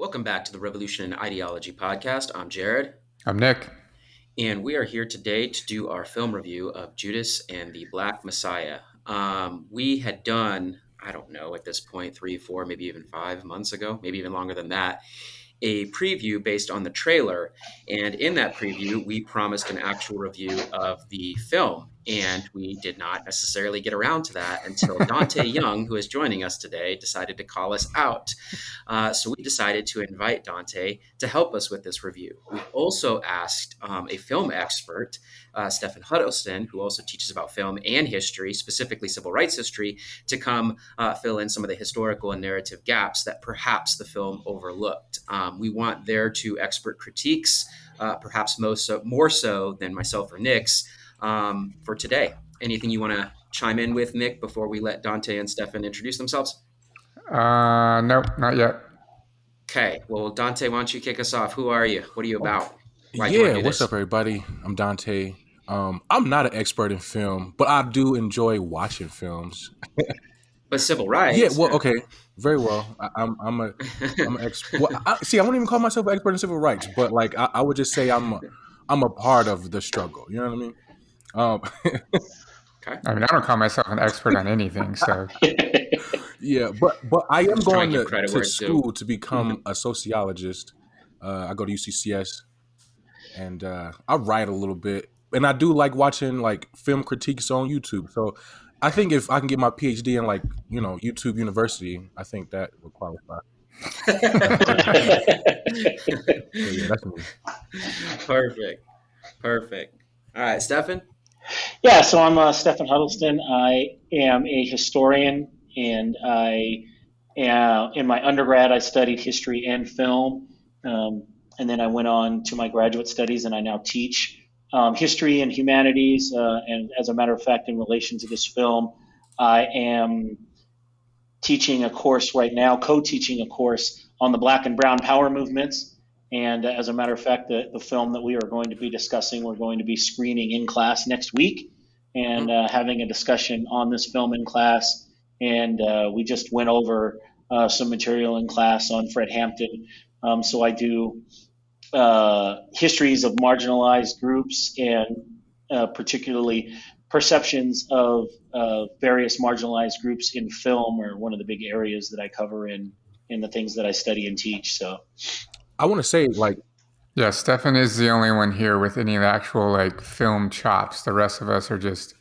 Welcome back to the Revolution in Ideology podcast. I'm Jared. I'm Nick. And we are here today to do our film review of Judas and the Black Messiah. We had done, I don't know, at this point, 3, 4, maybe even 5 months ago, maybe even longer than that, a preview based on the trailer. And in that preview, we promised an actual review of the film. And we did not necessarily get around to that until Donte Young, who is joining us today, decided to call us out. So we decided to invite Donte to help us with this review. We've also asked a film expert, Stefan Huddleston, who also teaches about film and history, specifically civil rights history, to come fill in some of the historical and narrative gaps that perhaps the film overlooked. We want their two expert critiques, perhaps more so than myself or Nick's, for today. Anything you want to chime in with, Nick, before we let Donte and Stefan introduce themselves? No, not yet. Okay. Well, Donte, why don't you kick us off? Who are you? What are you about? What's up, everybody? I'm Donte. I'm not an expert in film, but I do enjoy watching films. But civil rights. Yeah, well, okay. Very well. I'm an expert. Well, I wouldn't even call myself an expert in civil rights, but like I would just say I'm a part of the struggle. You know what I mean? Okay. I mean, I don't call myself an expert on anything, so. Yeah, but I am going to school to become Mm-hmm. a sociologist. I go to UCCS, and I write a little bit, and I do like watching like film critiques on YouTube. So I think if I can get my PhD in like YouTube University, I think that would qualify. So, yeah, that's me. Perfect. All right, Stefan? Yeah, so I'm Stefan Huddleston. I am a historian, and in my undergrad, I studied history and film, and then I went on to my graduate studies, and I now teach history and humanities. And as a matter of fact, in relation to this film, I am teaching a course right now, co-teaching a course on the Black and Brown power movements. And as a matter of fact, the film that we are going to be discussing, we're going to be screening in class next week and having a discussion on this film in class. And we just went over some material in class on Fred Hampton. So I do histories of marginalized groups and particularly perceptions of various marginalized groups in film are one of the big areas that I cover in the things that I study and teach. So I want to say, like, yeah, Stefan is the only one here with any actual like film chops. The rest of us are just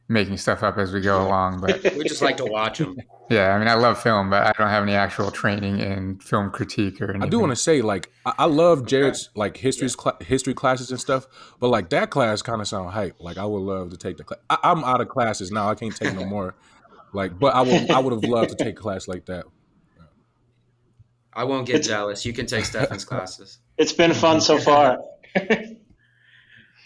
making stuff up as we go along. But we just like to watch them. Yeah, I mean, I love film, but I don't have any actual training in film critique or anything. I do want to say, like, I love Jared's like history classes and stuff, but like that class kind of sound hype. Like, I would love to take the class. I'm out of classes now. I can't take no more. Like, but I would have loved to take a class like that. I won't get jealous. You can take Stefan's classes. It's been fun so far.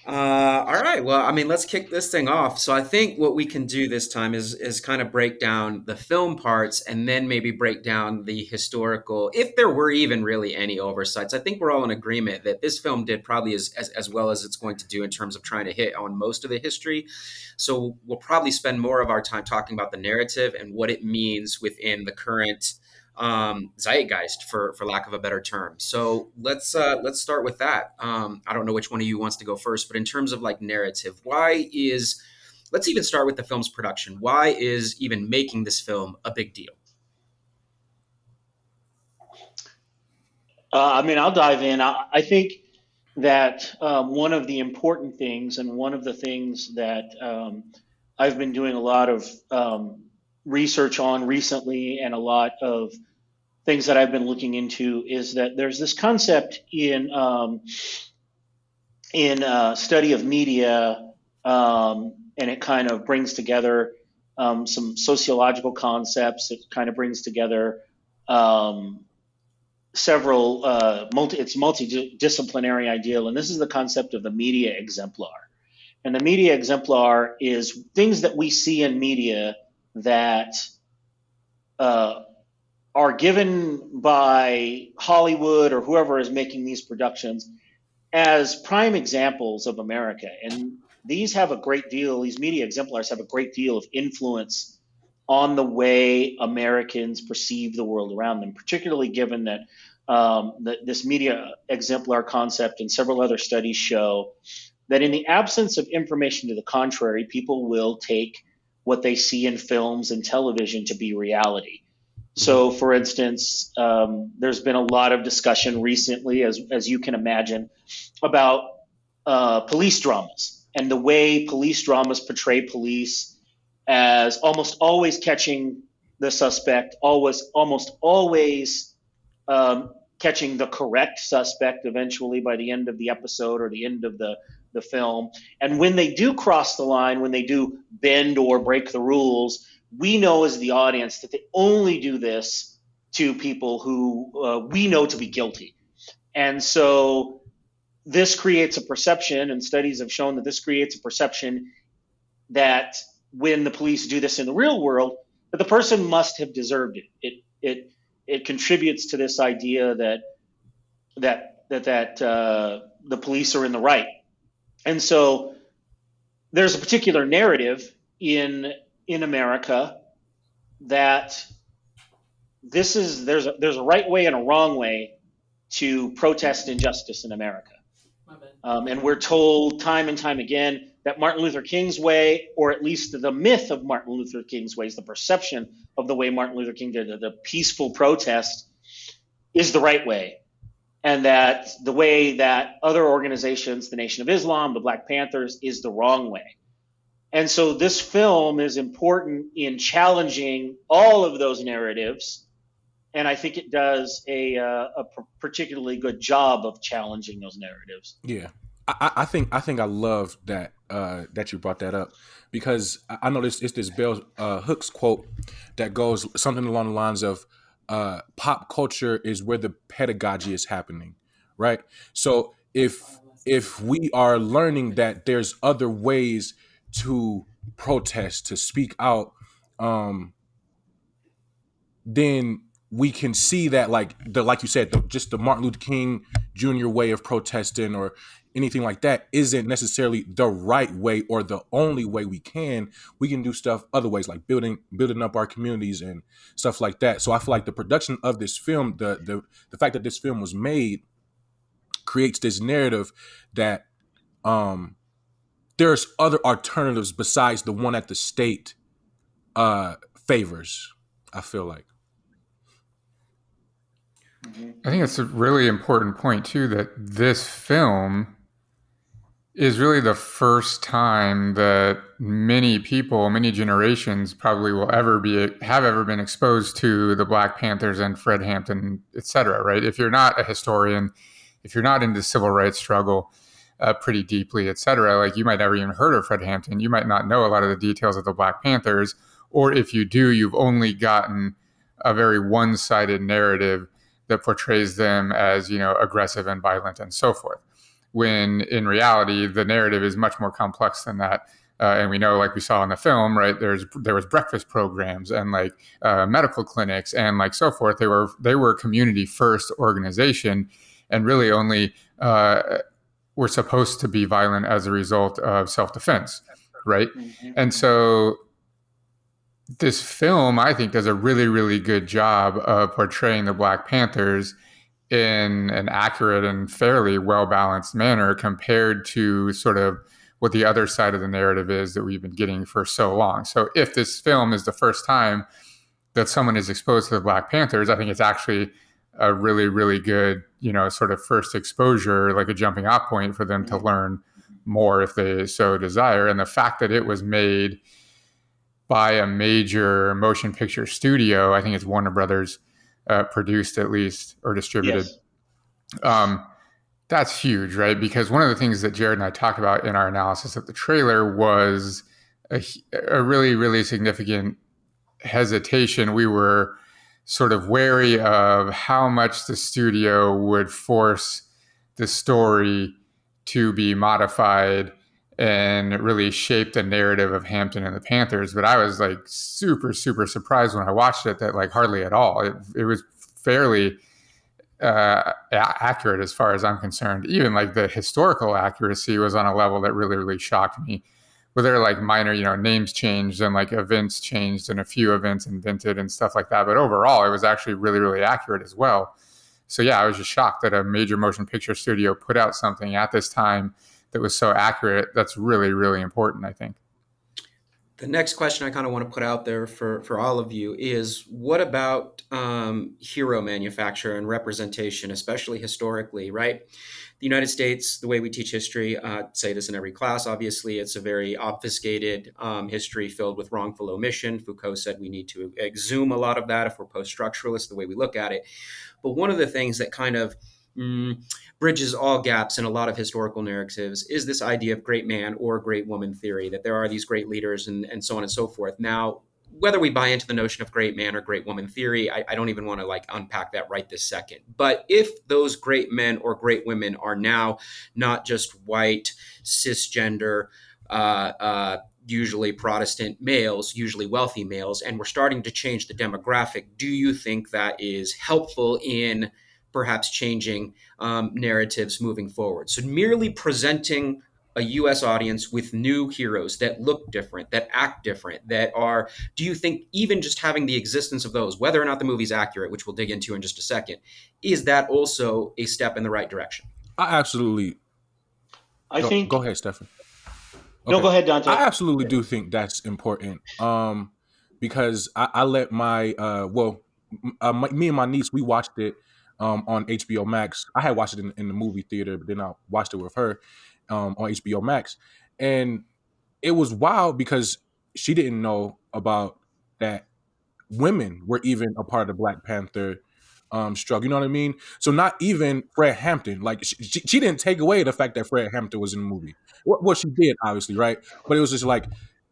All right. Well, I mean, let's kick this thing off. So I think what we can do this time is kind of break down the film parts and then maybe break down the historical, if there were even really any oversights. I think we're all in agreement that this film did probably as well as it's going to do in terms of trying to hit on most of the history. So we'll probably spend more of our time talking about the narrative and what it means within the current zeitgeist, for lack of a better term. So let's start with that. I don't know which one of you wants to go first, but in terms of like narrative, let's even start with the film's production. Why is even making this film a big deal? I mean, I'll dive in. I think that one of the important things, and one of the things that I've been doing a lot of research on recently, and a lot of things that I've been looking into, is that there's this concept in study of media, and it kind of brings together some sociological concepts. It kind of brings together several it's multidisciplinary ideal, and this is the concept of the media exemplar. And the media exemplar is things that we see in media that are given by Hollywood or whoever is making these productions as prime examples of America. And these media exemplars have a great deal of influence on the way Americans perceive the world around them, particularly given that this media exemplar concept and several other studies show that in the absence of information to the contrary, people will take what they see in films and television to be reality. So, for instance, there's been a lot of discussion recently, as you can imagine, about police dramas and the way police dramas portray police as almost always catching the suspect, almost always catching the correct suspect eventually by the end of the episode or the end of the film. And when they do cross the line, when they do bend or break the rules, we know as the audience that they only do this to people who we know to be guilty. And so this creates a perception, and studies have shown that this creates a perception that when the police do this in the real world, that the person must have deserved it. It contributes to this idea that the police are in the right. And so there's a particular narrative in America that there's a right way and a wrong way to protest injustice in America. And we're told time and time again that Martin Luther King's way, or at least the myth of Martin Luther King's ways, the perception of the way Martin Luther King did the peaceful protest, is the right way. And that the way that other organizations, the Nation of Islam, the Black Panthers, is the wrong way. And so this film is important in challenging all of those narratives. And I think it does a particularly good job of challenging those narratives. Yeah, I think I love that that you brought that up, because I know it's this Bell Hooks quote that goes something along the lines of pop culture is where the pedagogy is happening, right? So if we are learning that there's other ways to protest, to speak out, then we can see that, like you said, just the Martin Luther King Jr. way of protesting or anything like that isn't necessarily the right way or the only way we can. We can do stuff other ways, like building up our communities and stuff like that. So I feel like the production of this film, the fact that this film was made, creates this narrative that there's other alternatives besides the one that the state favors, I feel like. I think it's a really important point too, that this film is really the first time that many people, many generations probably will have ever been exposed to the Black Panthers and Fred Hampton, et cetera, right? If you're not a historian, if you're not into civil rights struggle pretty deeply, et cetera, like you might never even heard of Fred Hampton. You might not know a lot of the details of the Black Panthers, or if you do, you've only gotten a very one-sided narrative that portrays them as, aggressive and violent and so forth. When in reality, the narrative is much more complex than that. And we know, like we saw in the film, right, there was breakfast programs and medical clinics and so forth. They were a community first organization, and really only were supposed to be violent as a result of self-defense, right? Mm-hmm. And so this film, I think, does a really, really good job of portraying the Black Panthers in an accurate and fairly well-balanced manner compared to sort of what the other side of the narrative is that we've been getting for so long. So if this film is the first time that someone is exposed to the Black Panthers, I think it's actually a really, really good, sort of first exposure, like a jumping off point for them to learn more if they so desire. And the fact that it was made by a major motion picture studio, I think it's Warner Brothers, produced at least, or distributed. Yes. That's huge, right? Because one of the things that Jared and I talked about in our analysis of the trailer was a really, really significant hesitation. We were sort of wary of how much the studio would force the story to be modified and really shape the narrative of Hampton and the Panthers. But I was super, super surprised when I watched it that hardly at all. It was fairly accurate as far as I'm concerned. Even the historical accuracy was on a level that really, really shocked me. Where there are minor, names changed and events changed and a few events invented and stuff like that. But overall, it was actually really, really accurate as well. So yeah, I was just shocked that a major motion picture studio put out something at this time that was so accurate. That's really, really important, I think. The next question I kind of want to put out there for all of you is what about hero manufacture and representation, especially historically, right? The United States, the way we teach history, say this in every class, obviously, it's a very obfuscated history filled with wrongful omission. Foucault said we need to exhume a lot of that if we're post-structuralist, the way we look at it. But one of the things that kind of bridges all gaps in a lot of historical narratives is this idea of great man or great woman theory, that there are these great leaders and so on and so forth. Now, whether we buy into the notion of great man or great woman theory, I don't even want to like unpack that right this second. But if those great men or great women are now not just white, cisgender, usually Protestant males, usually wealthy males, and we're starting to change the demographic, do you think that is helpful in perhaps changing narratives moving forward? So merely presenting a US audience with new heroes that look different, that act different, that are, do you think even just having the existence of those, whether or not the movie's accurate, which we'll dig into in just a second, is that also a step in the right direction? I absolutely I go think ahead, Stefan. no. Okay. Go ahead, Dante. I absolutely do think that's important. Because I let my me and my niece, we watched it on HBO Max. I had watched it in the movie theater, but then I watched it with her on HBO Max, and it was wild because she didn't know about that women were even a part of the Black Panther struggle. You know what I mean? So not even Fred Hampton. Like she didn't take away the fact that Fred Hampton was in the movie. What she did, obviously, right? But it was just like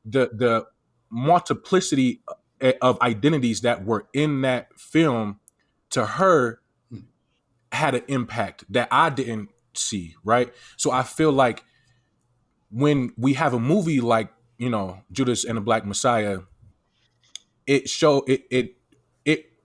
the multiplicity of identities that were in that film to her had an impact that I didn't see, right? So I feel like when we have a movie like, Judas and the Black Messiah, it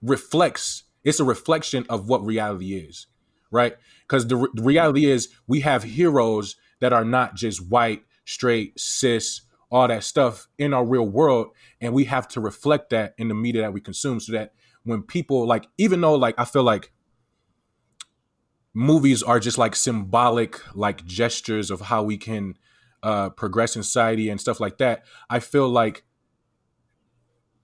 reflects, it's a reflection of what reality is, right? Because the reality is we have heroes that are not just white, straight, cis, all that stuff in our real world, and we have to reflect that in the media that we consume, so that when people, like, even though, like, I feel like movies are just like symbolic, like, gestures of how we can progress in society and stuff like that, I feel like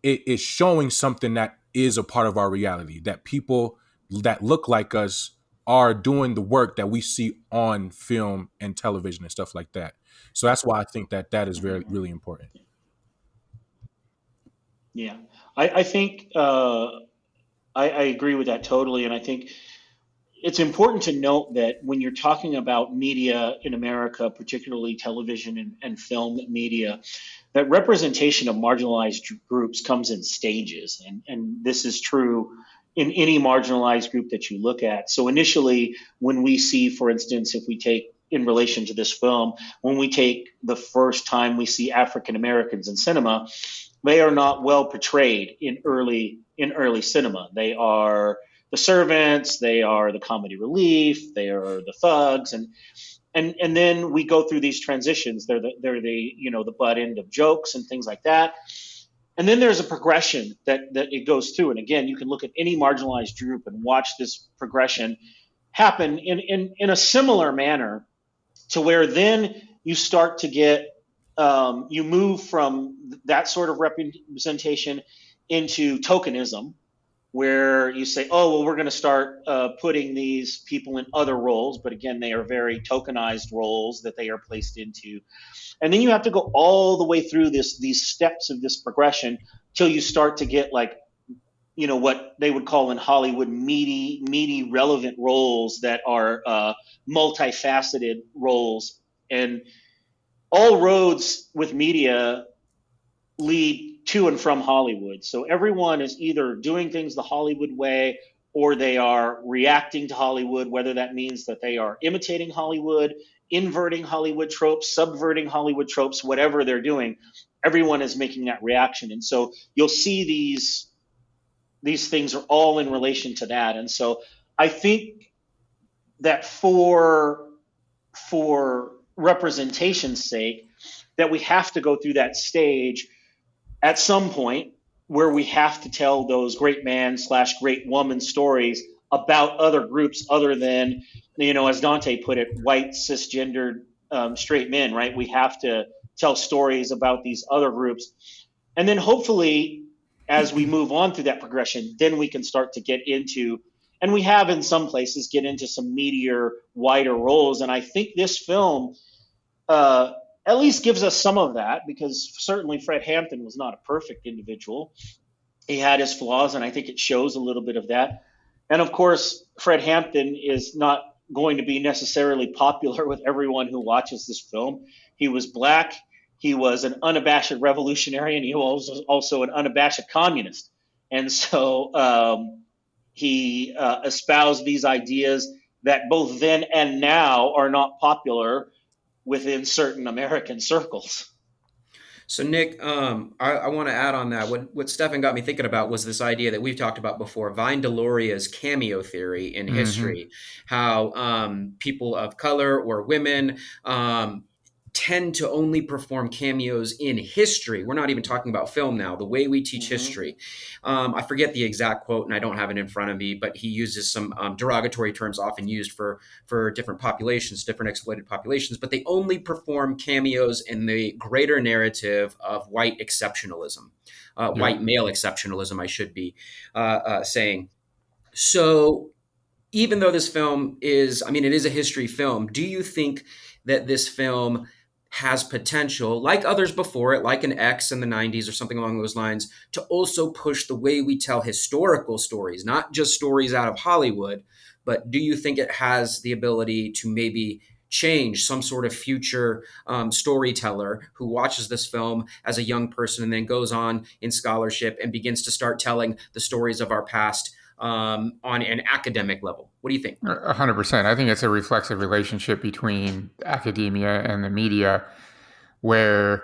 it is showing something that is a part of our reality, that people that look like us are doing the work that we see on film and television and stuff like that. So that's why I think that that is very, really important. Yeah, I think I agree with that totally, and I think it's important to note that when you're talking about media in America, particularly television and film media, that representation of marginalized groups comes in stages. And this is true in any marginalized group that you look at. So initially, when we see, for instance, if we take in relation to this film, when we take the first time we see African Americans in cinema, they are not well portrayed in early cinema. They are the servants, they are the comedy relief, they are the thugs, and then we go through these transitions. They're the butt end of jokes and things like that. And then there's a progression that it goes through. And again, you can look at any marginalized group and watch this progression happen in a similar manner, to where then you start to get you move from that sort of representation into tokenism, where you say, oh, well, we're going to start putting these people in other roles. But again, they are very tokenized roles that they are placed into. And then you have to go all the way through these steps of this progression till you start to get, like, what they would call in Hollywood meaty, relevant roles that are multifaceted roles. And all roads with media lead to and from Hollywood. So everyone is either doing things the Hollywood way, or they are reacting to Hollywood, whether that means that they are imitating Hollywood, inverting Hollywood tropes, subverting Hollywood tropes, whatever they're doing. Everyone is making that reaction. And so you'll see these things are all in relation to that. And so I think that for representation's sake, that we have to go through that stage at some point, where we have to tell those great man / great woman stories about other groups other than, as Dante put it, white cisgendered straight men, right? We have to tell stories about these other groups, and then hopefully, as we move on through that progression, then we can start to get into, and we have in some places, get into some meatier, wider roles. And I think this film uh, at least gives us some of that, because certainly Fred Hampton was not a perfect individual. He had his flaws, and I think it shows a little bit of that. And of course, Fred Hampton is not going to be necessarily popular with everyone who watches this film. He was black. He was an unabashed revolutionary, and he was also an unabashed communist. And so he espoused these ideas that both then and now are not popular within certain American circles. So Nick, I want to add on that. What Stefan got me thinking about was this idea that we've talked about before, Vine Deloria's cameo theory in Mm-hmm. history, how people of color or women tend to only perform cameos in history. We're not even talking about film now, the way we teach Mm-hmm. history. I forget the exact quote and I don't have it in front of me, but he uses some derogatory terms often used for different populations, different exploited populations, but they only perform cameos in the greater narrative of white exceptionalism, Yep. white male exceptionalism, I should be saying. So even though this film is, I mean, it is a history film, do you think that this film has potential, like others before it, like an X in the 90s or something along those lines, to also push the way we tell historical stories, not just stories out of Hollywood, but do you think it has the ability to maybe change some sort of future storyteller who watches this film as a young person and then goes on in scholarship and begins to start telling the stories of our past on an academic level? What do you think? 100%. I think it's a reflexive relationship between academia and the media, where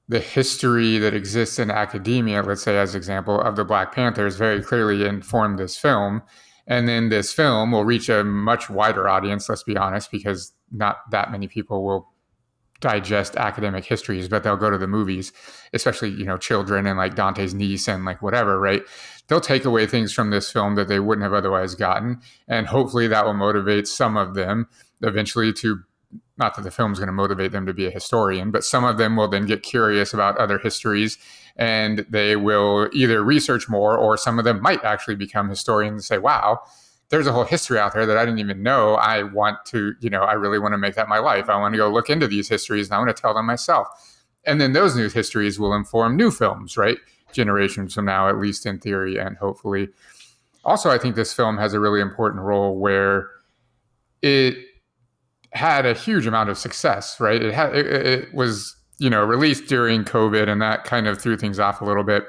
the history that exists in academia, let's say as example of the Black Panthers, very clearly informed this film. And then this film will reach a much wider audience, let's be honest, because not that many people will digest academic histories, but they'll go to the movies, especially, children and like Dante's niece and like whatever, right? They'll take away things from this film that they wouldn't have otherwise gotten. And hopefully that will motivate some of them eventually to, not that the film's going to motivate them to be a historian, but some of them will then get curious about other histories and they will either research more, or some of them might actually become historians and say, wow, there's a whole history out there that I didn't even know. I want to, I really want to make that my life. I want to go look into these histories and I want to tell them myself. And then those new histories will inform new films, right? Generations from now, at least in theory and hopefully. Also, I think this film has a really important role where it had a huge amount of success, right? It was, released during COVID, and that kind of threw things off a little bit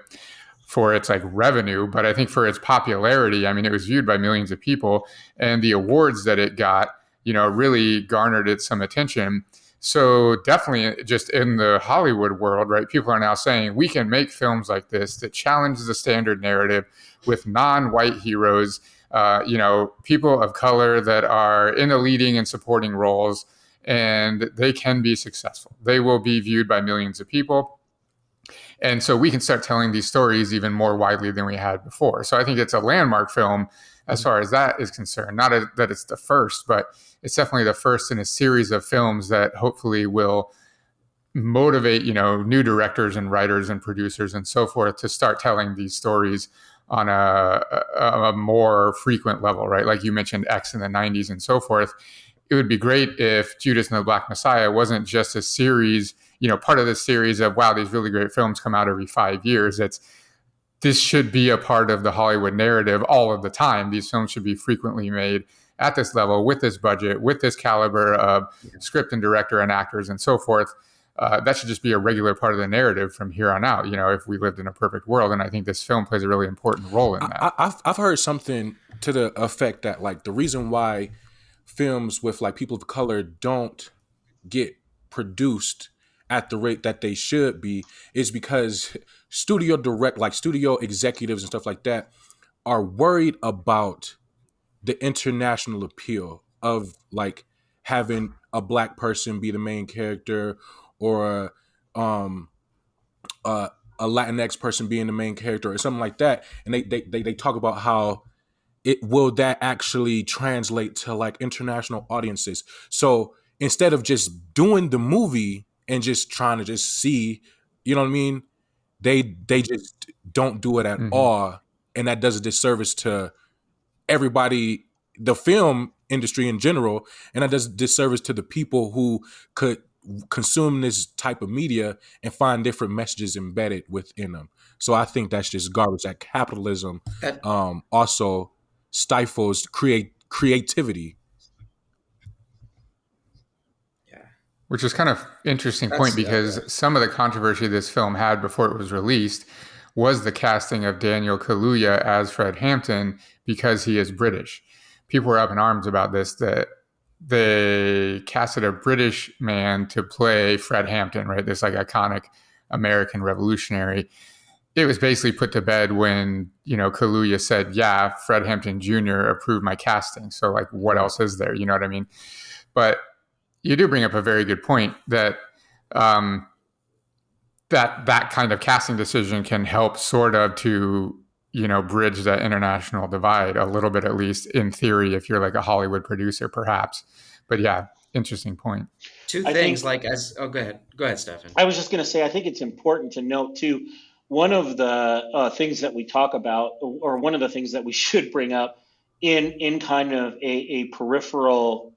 for its like revenue, but I think for its popularity, I mean, it was viewed by millions of people, and the awards that it got, really garnered it some attention. So definitely, just in the Hollywood world, right? People are now saying we can make films like this that challenge the standard narrative with non-white heroes, people of color that are in the leading and supporting roles, and they can be successful. They will be viewed by millions of people. And so we can start telling these stories even more widely than we had before. So I think it's a landmark film as far as that is concerned. Not that it's the first, but it's definitely the first in a series of films that hopefully will motivate, new directors and writers and producers and so forth to start telling these stories on a more frequent level, right? Like you mentioned X in the 90s and so forth. It would be great if Judas and the Black Messiah wasn't just a series, part of this series of, wow, these really great films come out every 5 years. This should be a part of the Hollywood narrative all of the time. These films should be frequently made at this level, with this budget, with this caliber of script and director and actors and so forth. That should just be a regular part of the narrative from here on out, if we lived in a perfect world. And I think this film plays a really important role in that. I've heard something to the effect that like the reason why films with like people of color don't get produced at the rate that they should be is because studio executives and stuff like that are worried about the international appeal of like having a black person be the main character, or um a Latinx person being the main character or something like that. And they talk about how will that actually translate to like international audiences? So instead of just doing the movie and just trying to just see, you know what I mean? They just don't do it at Mm-hmm. all, and that does a disservice to everybody, the film industry in general, and that does a disservice to the people who could consume this type of media and find different messages embedded within them. So I think that's just garbage. That capitalism That also stifles creativity. yeah. Which is kind of interesting point That's because some of the controversy this film had before it was released was the casting of Daniel Kaluuya as Fred Hampton because he is British. People were up in arms about this, that they casted a British man to play Fred Hampton, right? This like iconic American revolutionary. It was basically put to bed when, Kaluuya said, yeah, Fred Hampton Jr. approved my casting. So like, what else is there? You know what I mean? But you do bring up a very good point that um, that kind of casting decision can help sort of to bridge that international divide a little bit, at least in theory, if you're like a Hollywood producer, perhaps. But yeah, interesting point. two I things. think Like as oh, go ahead, Stefan. I was just going to say, I think it's important to note too, one of the things that we talk about, or one of the things that we should bring up in kind of a peripheral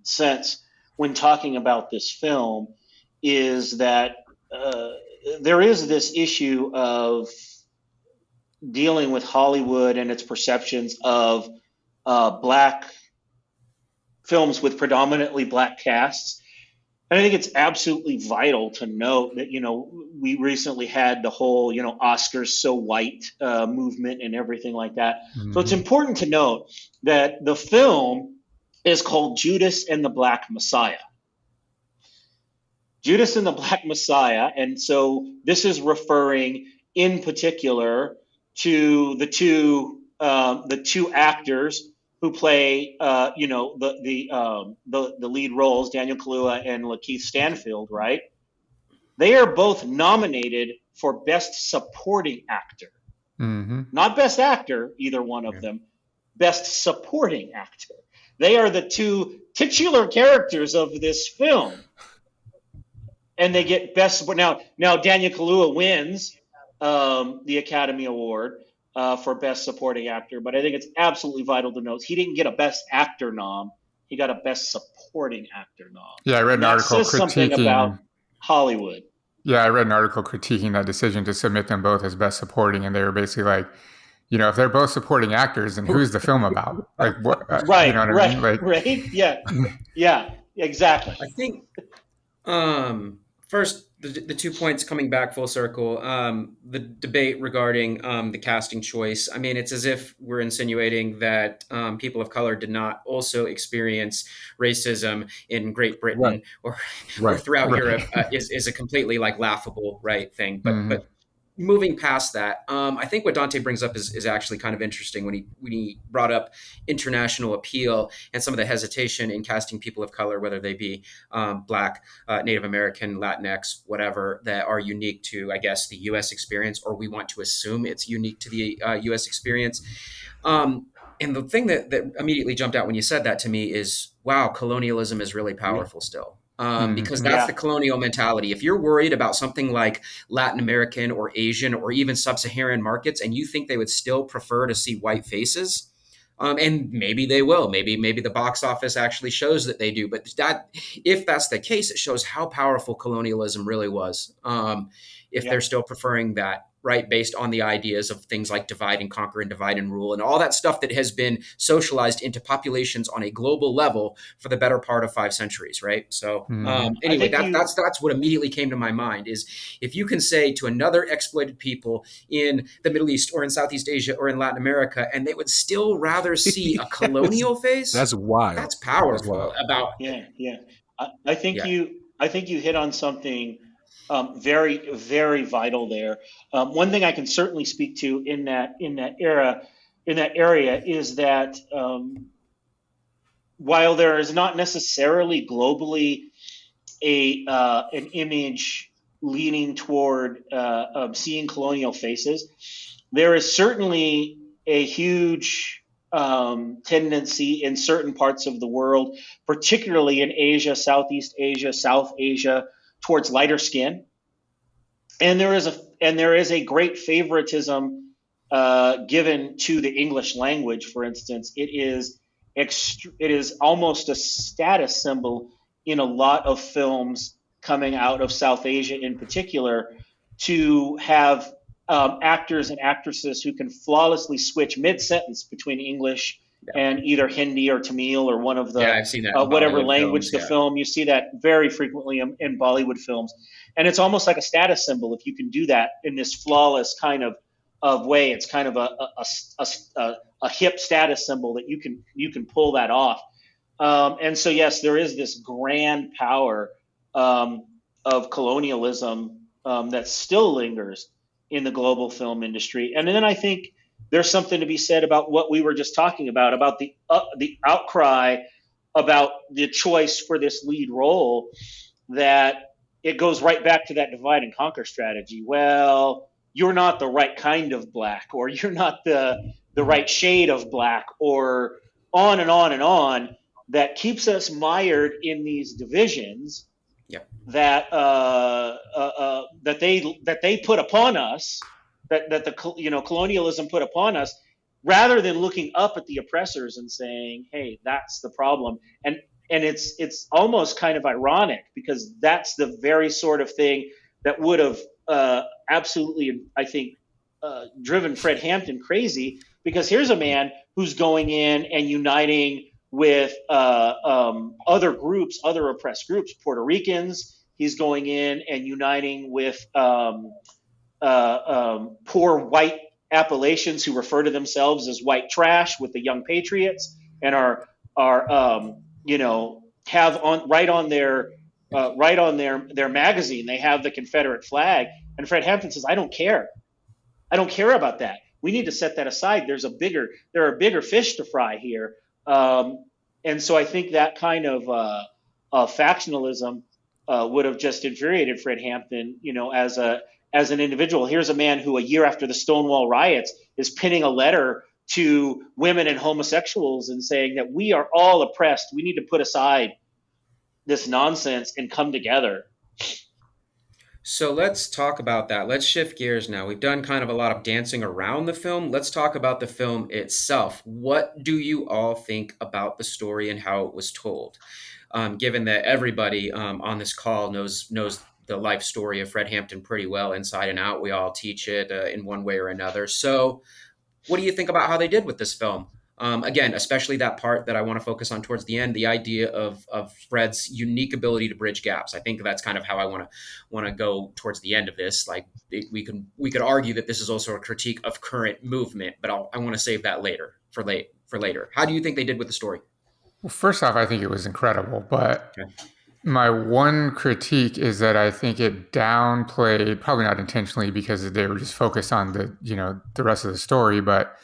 sense when talking about this film, is that there is this issue of dealing with Hollywood and its perceptions of black films with predominantly black casts. And I think it's absolutely vital to note that, we recently had the whole, Oscars so white movement and everything like that. So it's Mm-hmm. important to note that the film is called Judas and the Black Messiah. Judas and the Black Messiah. And so this is referring in particular to the two actors who play, the lead roles, Daniel Kaluuya and Lakeith Stanfield, right? They are both nominated for Best Supporting Actor, Mm-hmm. not Best Actor, either one of them. Best Supporting Actor. They are the two titular characters of this film, and they get Best Support. Now Daniel Kaluuya wins the Academy Award for Best Supporting Actor, but I think it's absolutely vital to note he didn't get a Best Actor nom. He got a Best Supporting Actor nom. Yeah, I read And an that article says something about critiquing. Hollywood. Yeah, I read an article critiquing that decision to submit them both as best supporting, and they were basically like, if they're both supporting actors, then who's the film about? Like, what? You know Right, what I mean? right, Like, right. Yeah, exactly. I think first, the 2 points coming back full circle. The debate regarding the casting choice. I mean, it's as if we're insinuating that people of color did not also experience racism in Great Right, Britain or right. throughout right. Europe is a completely like laughable right thing. But Mm-hmm. but moving past that, I think what Dante brings up is actually kind of interesting when he brought up international appeal and some of the hesitation in casting people of color, whether they be Black, Native American, Latinx, whatever, that are unique to, I guess, the U.S. experience, or we want to assume it's unique to the U.S. experience. And the thing that immediately jumped out when you said that to me is, wow, colonialism is really Yeah. powerful still. Because Mm-hmm. that's the Yeah, colonial mentality. If you're worried about something like Latin American or Asian or even sub-Saharan markets, and you think they would still prefer to see white faces, and maybe they will. Maybe the box office actually shows that they do. But if that's the case, it shows how powerful colonialism really was. If yeah. they're still preferring that, right, based on the ideas of things like divide and conquer and divide and rule and all that stuff that has been socialized into populations on a global level for the better part of 5 centuries, right? So Mm-hmm. I anyway, think you. that's what immediately came to my mind is if you can say to another exploited people in the Middle East or in Southeast Asia or in Latin America, and they would still rather see a Yes. colonial face, That's wild. that's That's powerful wild. about Yeah. I think yeah. you. I think you hit on something very, very vital there. One thing I can certainly speak to in that area, is that while there is not necessarily globally an image leaning toward seeing colonial faces, there is certainly a huge tendency in certain parts of the world, particularly in Asia, Southeast Asia, South Asia, towards lighter skin. And there is a great favoritism given to the English language. For instance, it is almost a status symbol in a lot of films coming out of South Asia, in particular, to have actors and actresses who can flawlessly switch mid-sentence between English Yeah. and either Hindi or Tamil or one of Yeah, the I've seen that in whatever Bollywood language films. the Yeah. film. You see that very frequently in Bollywood films, and it's almost like a status symbol if you can do that in this flawless kind of way. It's kind of a hip status symbol that you can pull that off. And so yes, there is this grand power of colonialism that still lingers in the global film industry. And then I think there's something to be said about what we were just talking about the outcry about the choice for this lead role, that it goes right back to that divide and conquer strategy. Well, you're not the right kind of black, or you're not the right shade of black, or on and on and on, that keeps us mired in these divisions Yeah. that they put upon us, that the colonialism put upon us, rather than looking up at the oppressors and saying, "Hey, that's the problem." And it's almost kind of ironic, because that's the very sort of thing that would have absolutely, I think, driven Fred Hampton crazy. Because here's a man who's going in and uniting with other groups, other oppressed groups, Puerto Ricans. He's going in and uniting with poor white Appalachians who refer to themselves as white trash, with the Young Patriots, and are have on their magazine, they have the Confederate flag. And Fred Hampton says, I don't care about that. We need to set that aside. There are bigger fish to fry here. And so I think that kind of factionalism would have just infuriated Fred Hampton, as an individual. Here's a man who, a year after the Stonewall riots, is penning a letter to women and homosexuals and saying that we are all oppressed. We need to put aside this nonsense and come together. So let's talk about that. Let's shift gears now. We've done kind of a lot of dancing around the film. Let's talk about the film itself. What do you all think about the story and how it was told? Given that everybody on this call knows the life story of Fred Hampton pretty well, inside and out. We all teach it in one way or another. So what do you think about how they did with this film? Again, especially that part that I want to focus on towards the end, the idea of Fred's unique ability to bridge gaps. I think that's kind of how I want to go towards the end of this. Like we could argue that this is also a critique of current movement, but I want to save that later for later. How do you think they did with the story? Well, first off, I think it was incredible, but Okay. my one critique is that I think it downplayed, probably not intentionally because they were just focused on the rest of the story, but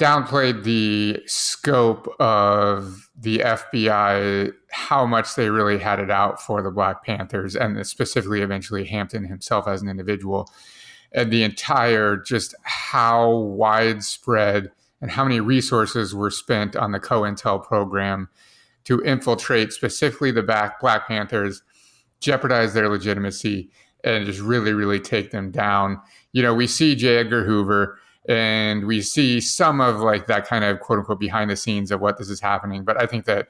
downplayed the scope of the FBI, how much they really had it out for the Black Panthers, and specifically eventually Hampton himself as an individual, and the entire, just how widespread and how many resources were spent on the COINTEL program to infiltrate specifically the Black Panthers, jeopardize their legitimacy, and just really, really take them down. We see J. Edgar Hoover, and we see some of like that kind of quote unquote behind the scenes of what this is happening. But I think that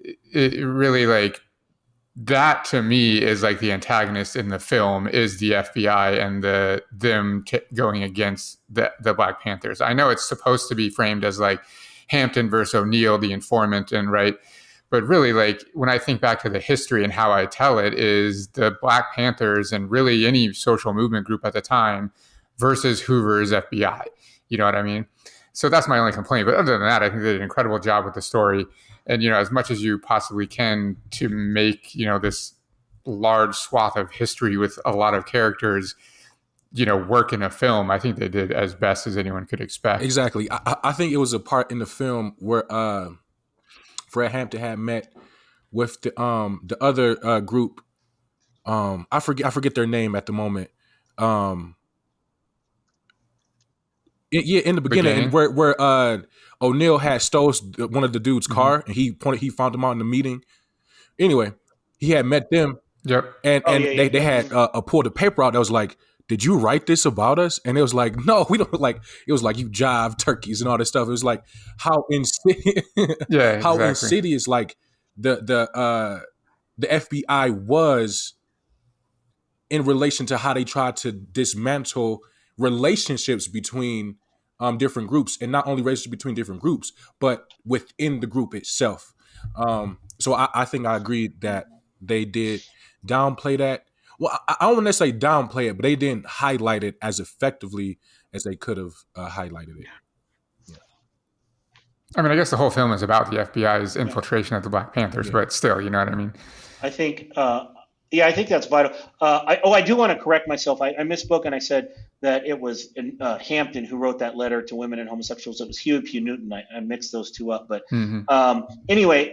it really, like, that to me is like the antagonist in the film is the FBI and them going against the Black Panthers. I know it's supposed to be framed as like Hampton versus O'Neill, the informant, and right. But really, like, when I think back to the history and how I tell it, is the Black Panthers and really any social movement group at the time versus Hoover's FBI. You know what I mean? So that's my only complaint. But other than that, I think they did an incredible job with the story. And, as much as you possibly can to make, this large swath of history with a lot of characters, work in a film, I think they did as best as anyone could expect. Exactly. I think it was a part in the film where Fred Hampton had met with the other group. I forget their name at the moment. Yeah, in the beginning, and beginning. where O'Neill had stole one of the dude's Hmm. car, and he found him out in the meeting. Anyway, he had met them, Yep. and Oh yeah, yeah, they yeah. had pulled a paper out that was like, "Did you write this about us?" And it was like, "No, we don't." Like it was like you jive turkeys and all this stuff. It was like how Yeah, how exactly. insidious like the FBI was in relation to how they tried to dismantle relationships between different groups, and not only relationships between different groups, but within the group itself. So I think I agree that they did downplay that. Well, I don't want to say downplay it, but they didn't highlight it as effectively as they could have highlighted it. Yeah, I mean, I guess the whole film is about the FBI's Yeah. infiltration of the Black Panthers, yeah, but still, you know what I mean? I think, yeah, I think that's vital. I do want to correct myself. I misspoke and I said that it was Hampton who wrote that letter to women and homosexuals. It was Huey P. Newton. I mixed those two up. But Hmm. anyway,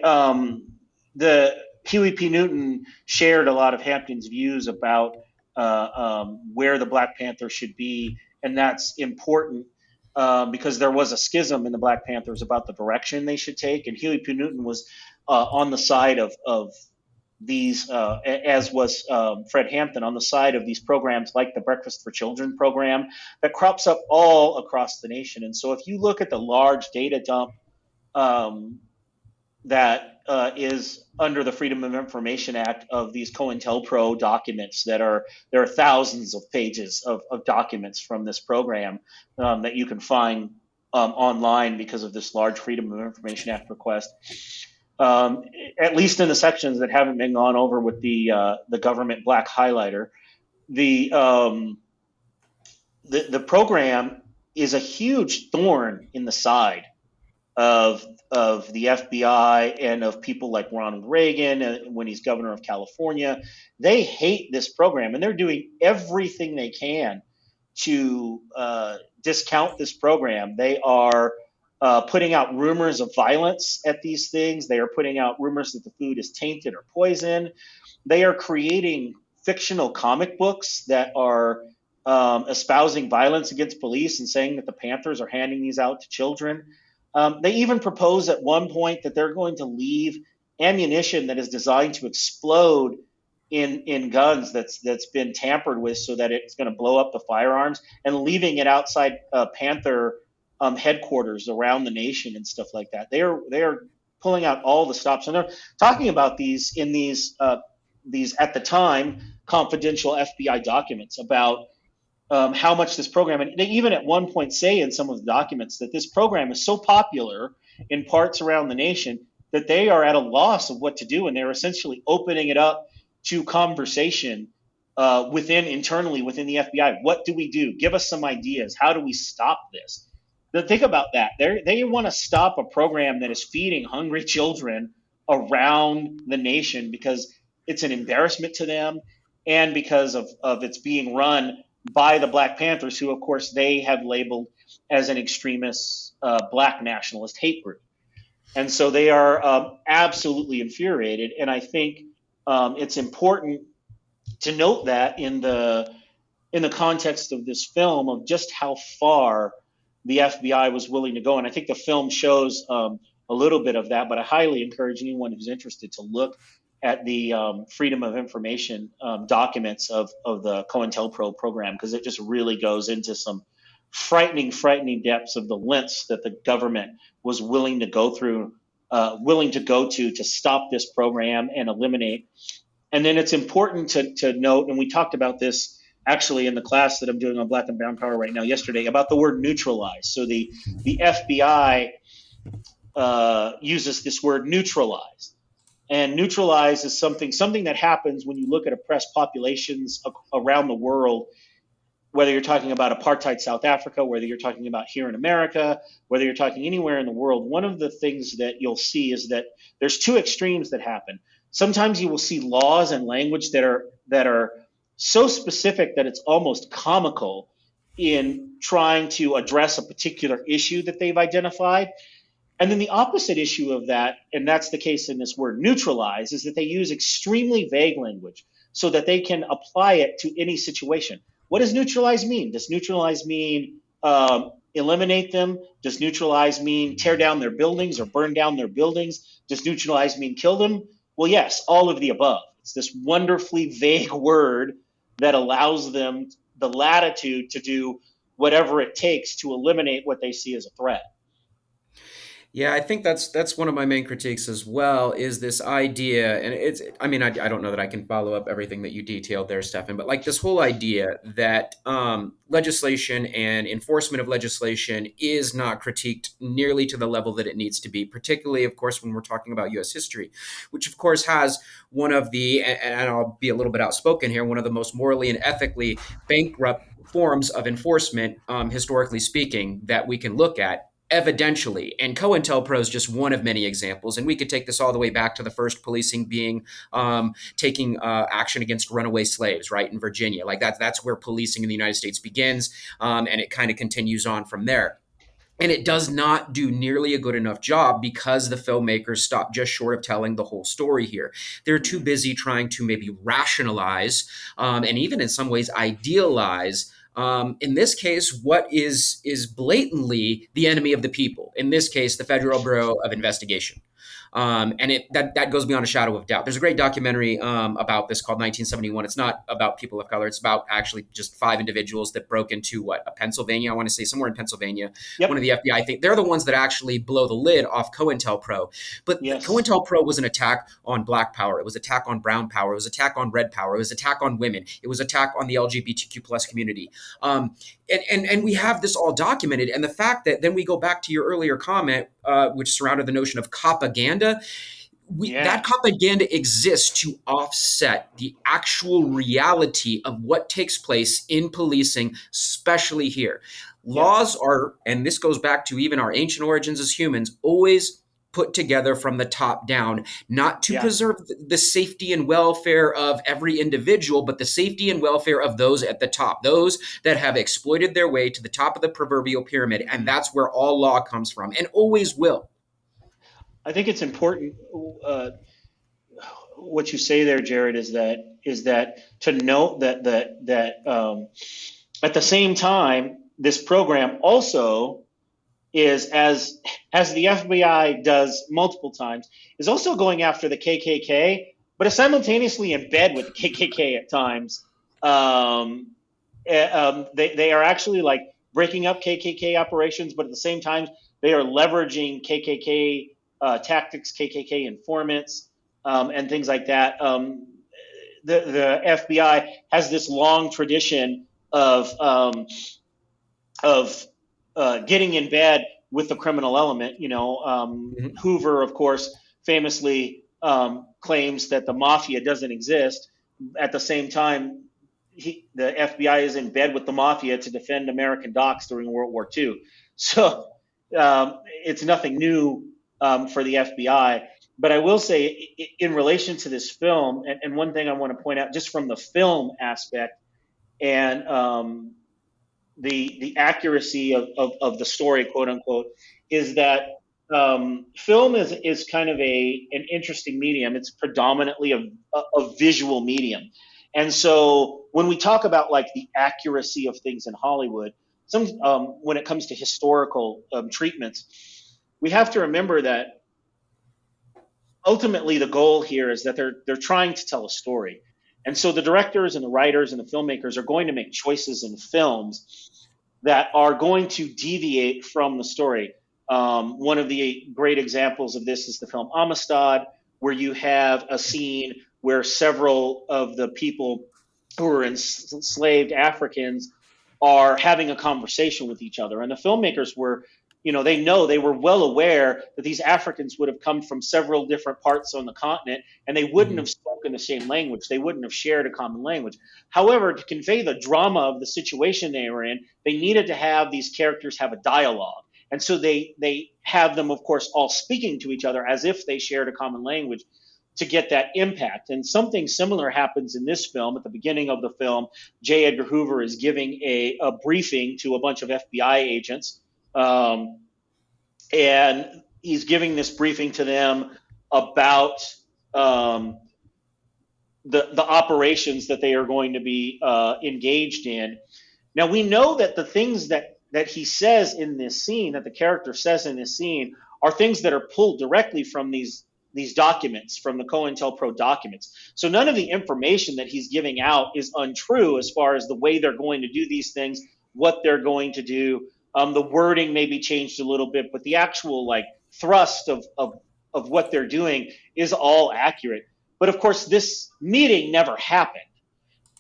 the Huey P. Newton shared a lot of Hampton's views about where the Black Panther should be, and that's important. Because there was a schism in the Black Panthers about the direction they should take, and Huey P. Newton was on the side of these, as was Fred Hampton, on the side of these programs like the Breakfast for Children program that crops up all across the nation. And so if you look at the large data dump um, that is under the Freedom of Information Act of these COINTELPRO documents there are thousands of pages of documents from this program that you can find online because of this large Freedom of Information Act request. Um, at least in the sections that haven't been gone over with the government black highlighter, the the program is a huge thorn in the side of the FBI and of people like Ronald Reagan when he's governor of California. They hate this program, and they're doing everything they can to discount this program. They are putting out rumors of violence at these things. They are putting out rumors that the food is tainted or poisoned. They are creating fictional comic books that are espousing violence against police and saying that the Panthers are handing these out to children. They even propose at one point that they're going to leave ammunition that is designed to explode in guns that's been tampered with so that it's going to blow up the firearms, and leaving it outside Panther headquarters around the nation and stuff like that. They are pulling out all the stops, and they're talking about these in these at the time confidential FBI documents about how much this program, and they even at one point say in some of the documents that this program is so popular in parts around the nation that they are at a loss of what to do, and they're essentially opening it up to conversation internally within the FBI. What do we do? Give us some ideas. How do we stop this? But think about that. They want to stop a program that is feeding hungry children around the nation because it's an embarrassment to them, and because of its being run by the Black Panthers, who, of course, they have labeled as an extremist black nationalist hate group. And so they are absolutely infuriated. And I think it's important to note that in the context of this film of just how far the FBI was willing to go. And I think the film shows a little bit of that, but I highly encourage anyone who's interested to look at the Freedom of Information documents of the COINTELPRO program, because it just really goes into some frightening depths of the lengths that the government was willing to go through, willing to go to stop this program and eliminate. And then it's important to note, and we talked about this actually in the class that I'm doing on Black and Brown Power right now yesterday, about the word neutralize. So the FBI uses this word neutralize. And neutralize is something that happens when you look at oppressed populations around the world, whether you're talking about apartheid South Africa, whether you're talking about here in America, whether you're talking anywhere in the world. One of the things that you'll see is that there's two extremes that happen. Sometimes you will see laws and language that are so specific that it's almost comical in trying to address a particular issue that they've identified. And then the opposite issue of that, and that's the case in this word neutralize, is that they use extremely vague language so that they can apply it to any situation. What does neutralize mean? Does neutralize mean eliminate them? Does neutralize mean tear down their buildings or burn down their buildings? Does neutralize mean kill them? Well, yes, all of the above. It's this wonderfully vague word that allows them the latitude to do whatever it takes to eliminate what they see as a threat. Yeah, I think that's one of my main critiques as well, is this idea, and it's, I mean, I don't know that I can follow up everything that you detailed there, Stefan, but like this whole idea that legislation and enforcement of legislation is not critiqued nearly to the level that it needs to be, particularly, of course, when we're talking about U.S. history, which of course has one of the, and I'll be a little bit outspoken here, one of the most morally and ethically bankrupt forms of enforcement, historically speaking, that we can look at evidentially. And COINTELPRO is just one of many examples. And we could take this all the way back to the first policing being taking action against runaway slaves, right, in Virginia. Like that's where policing in the United States begins, and it kind of continues on from there. And it does not do nearly a good enough job because the filmmakers stop just short of telling the whole story here. They're too busy trying to maybe rationalize, and even in some ways idealize, in this case, what is blatantly the enemy of the people. In this case, the Federal Bureau of Investigation. And that goes beyond a shadow of doubt. There's a great documentary about this called 1971. It's not about people of color. It's about actually just 5 individuals that broke into Pennsylvania. I want to say somewhere in Pennsylvania. Yep. One of the FBI. I think they're the ones that actually blow the lid off COINTELPRO. But Yes. COINTELPRO was an attack on Black power. It was an attack on Brown power. It was an attack on Red power. It was an attack on women. It was an attack on the LGBTQ plus community. And we have this all documented. And the fact that then we go back to your earlier comment, which surrounded the notion of propaganda. That propaganda exists to offset the actual reality of what takes place in policing, especially here. Laws are, and this goes back to even our ancient origins as humans, always put together from the top down, not to preserve the safety and welfare of every individual, but the safety and welfare of those at the top, those that have exploited their way to the top of the proverbial pyramid. And that's where all law comes from and always will. I think it's important. What you say there, Jared, is that to note that at the same time, this program also is, as the FBI does multiple times, is also going after the KKK, but is simultaneously in bed with the KKK at times. They are actually like breaking up KKK operations, but at the same time, they are leveraging KKK tactics, KKK informants, and things like that. The FBI has this long tradition of getting in bed with the criminal element. Hoover, of course, famously claims that the mafia doesn't exist. At the same time, the FBI is in bed with the mafia to defend American docks during World War II. So it's nothing new for the FBI. But I will say, in relation to this film, and one thing I want to point out just from the film aspect and the accuracy of the story, quote unquote, is that film is kind of an interesting medium. It's predominantly a visual medium. And so when we talk about like the accuracy of things in Hollywood, when it comes to historical treatments, we have to remember that ultimately the goal here is that they're trying to tell a story. And so the directors and the writers and the filmmakers are going to make choices in films that are going to deviate from the story. One of the great examples of this is the film Amistad, where you have a scene where several of the people who are enslaved Africans are having a conversation with each other. And the filmmakers were, they were well aware that these Africans would have come from several different parts on the continent, and they wouldn't have spoken the same language. They wouldn't have shared a common language. However, to convey the drama of the situation they were in, they needed to have these characters have a dialogue. And so they have them, of course, all speaking to each other as if they shared a common language to get that impact. And something similar happens in this film. At the beginning of the film, J. Edgar Hoover is giving a briefing to a bunch of FBI agents. And he's giving this briefing to them about the operations that they are going to be engaged in. Now, we know that the things that that he says in this scene, that the character says in this scene, are things that are pulled directly from these documents, from the COINTELPRO documents. So none of the information that he's giving out is untrue as far as the way they're going to do these things, what they're going to do. The wording may be changed a little bit, but the actual like thrust of what they're doing is all accurate. But of course, this meeting never happened.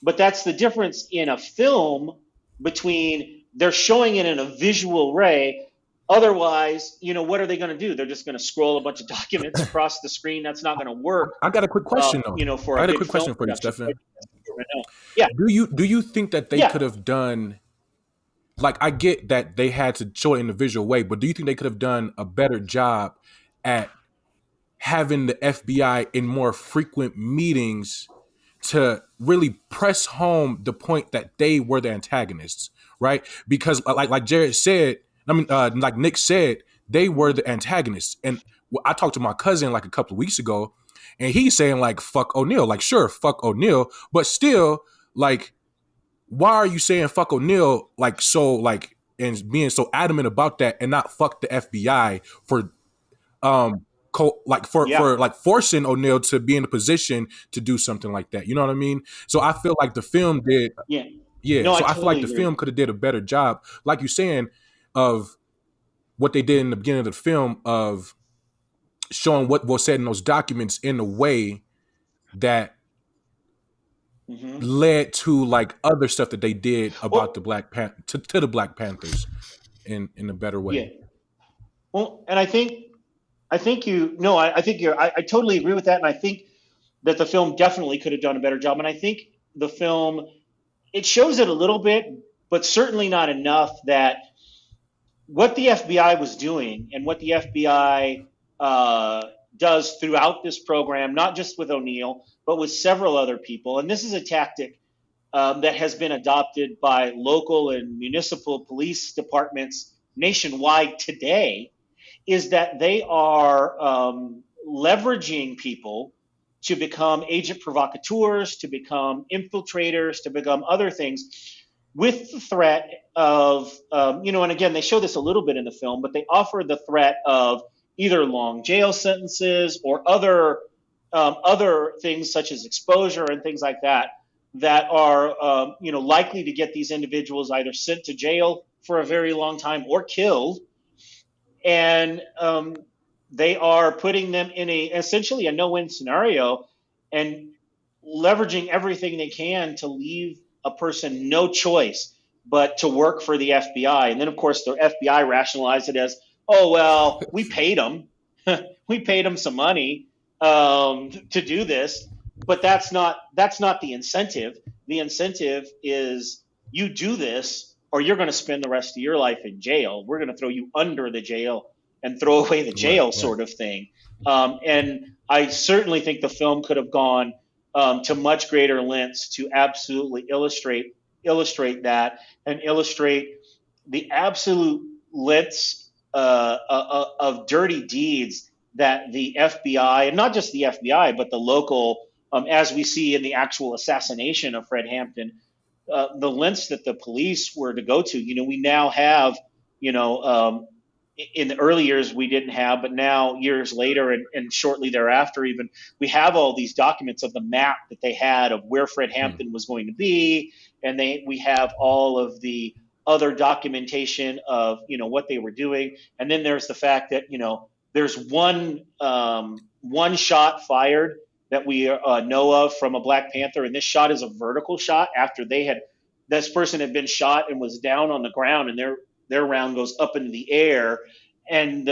But that's the difference in a film between they're showing it in a visual way. Otherwise, what are they going to do? They're just going to scroll a bunch of documents across the screen. That's not going to work. I got a quick question though. For I a got a big quick film question for you, production. Stefan. Yeah. Do you think that they Yeah. could have done, like, I get that they had to show it in a visual way, but do you think they could have done a better job at having the FBI in more frequent meetings to really press home the point that they were the antagonists, right? Because like Jared said, like Nick said, they were the antagonists. And I talked to my cousin like a couple of weeks ago, and he's saying like, fuck O'Neill. Like, sure, fuck O'Neill, but still, like, why are you saying fuck O'Neill like so, like, and being so adamant about that, and not fuck the FBI for for like forcing O'Neill to be in a position to do something like that? You know what I mean? So I feel like the film did. Yeah. No, So I feel like totally the agree. film could have did a better job, like you're saying, of what they did in the beginning of the film, of showing what was said in those documents in a way that led to like other stuff that they did about the Black to the Black Panthers in a better way. Yeah. Well, and I think I totally agree with that, and I think that the film definitely could have done a better job. And I think the film, it shows it a little bit, but certainly not enough, that what the FBI was doing and what the FBI does throughout this program, not just with O'Neill, but with several other people. And this is a tactic that has been adopted by local and municipal police departments nationwide today, is that they are leveraging people to become agent provocateurs, to become infiltrators, to become other things, with the threat of, and again, they show this a little bit in the film, but they offer the threat of either long jail sentences or other things such as exposure and things like that are, likely to get these individuals either sent to jail for a very long time or killed. And they are putting them in essentially a no-win scenario and leveraging everything they can to leave a person no choice but to work for the FBI. And then, of course, the FBI rationalized it as, oh, well, we paid them. We paid them some money to do this. But that's not the incentive. The incentive is you do this or you're going to spend the rest of your life in jail. We're going to throw you under the jail and throw away the jail sort of thing. And I certainly think the film could have gone to much greater lengths to absolutely illustrate that and illustrate the absolute lengths of dirty deeds that the FBI, and not just the FBI, but the local, as we see in the actual assassination of Fred Hampton, the lengths that the police were to go to. We now have, in the early years we didn't have, but now years later and shortly thereafter even, we have all these documents of the map that they had of where Fred Hampton was going to be, and we have all of the other documentation of what they were doing. And then there's the fact that there's one shot fired that we know of from a Black Panther, and this shot is a vertical shot after this person had been shot and was down on the ground, and their round goes up into the air, and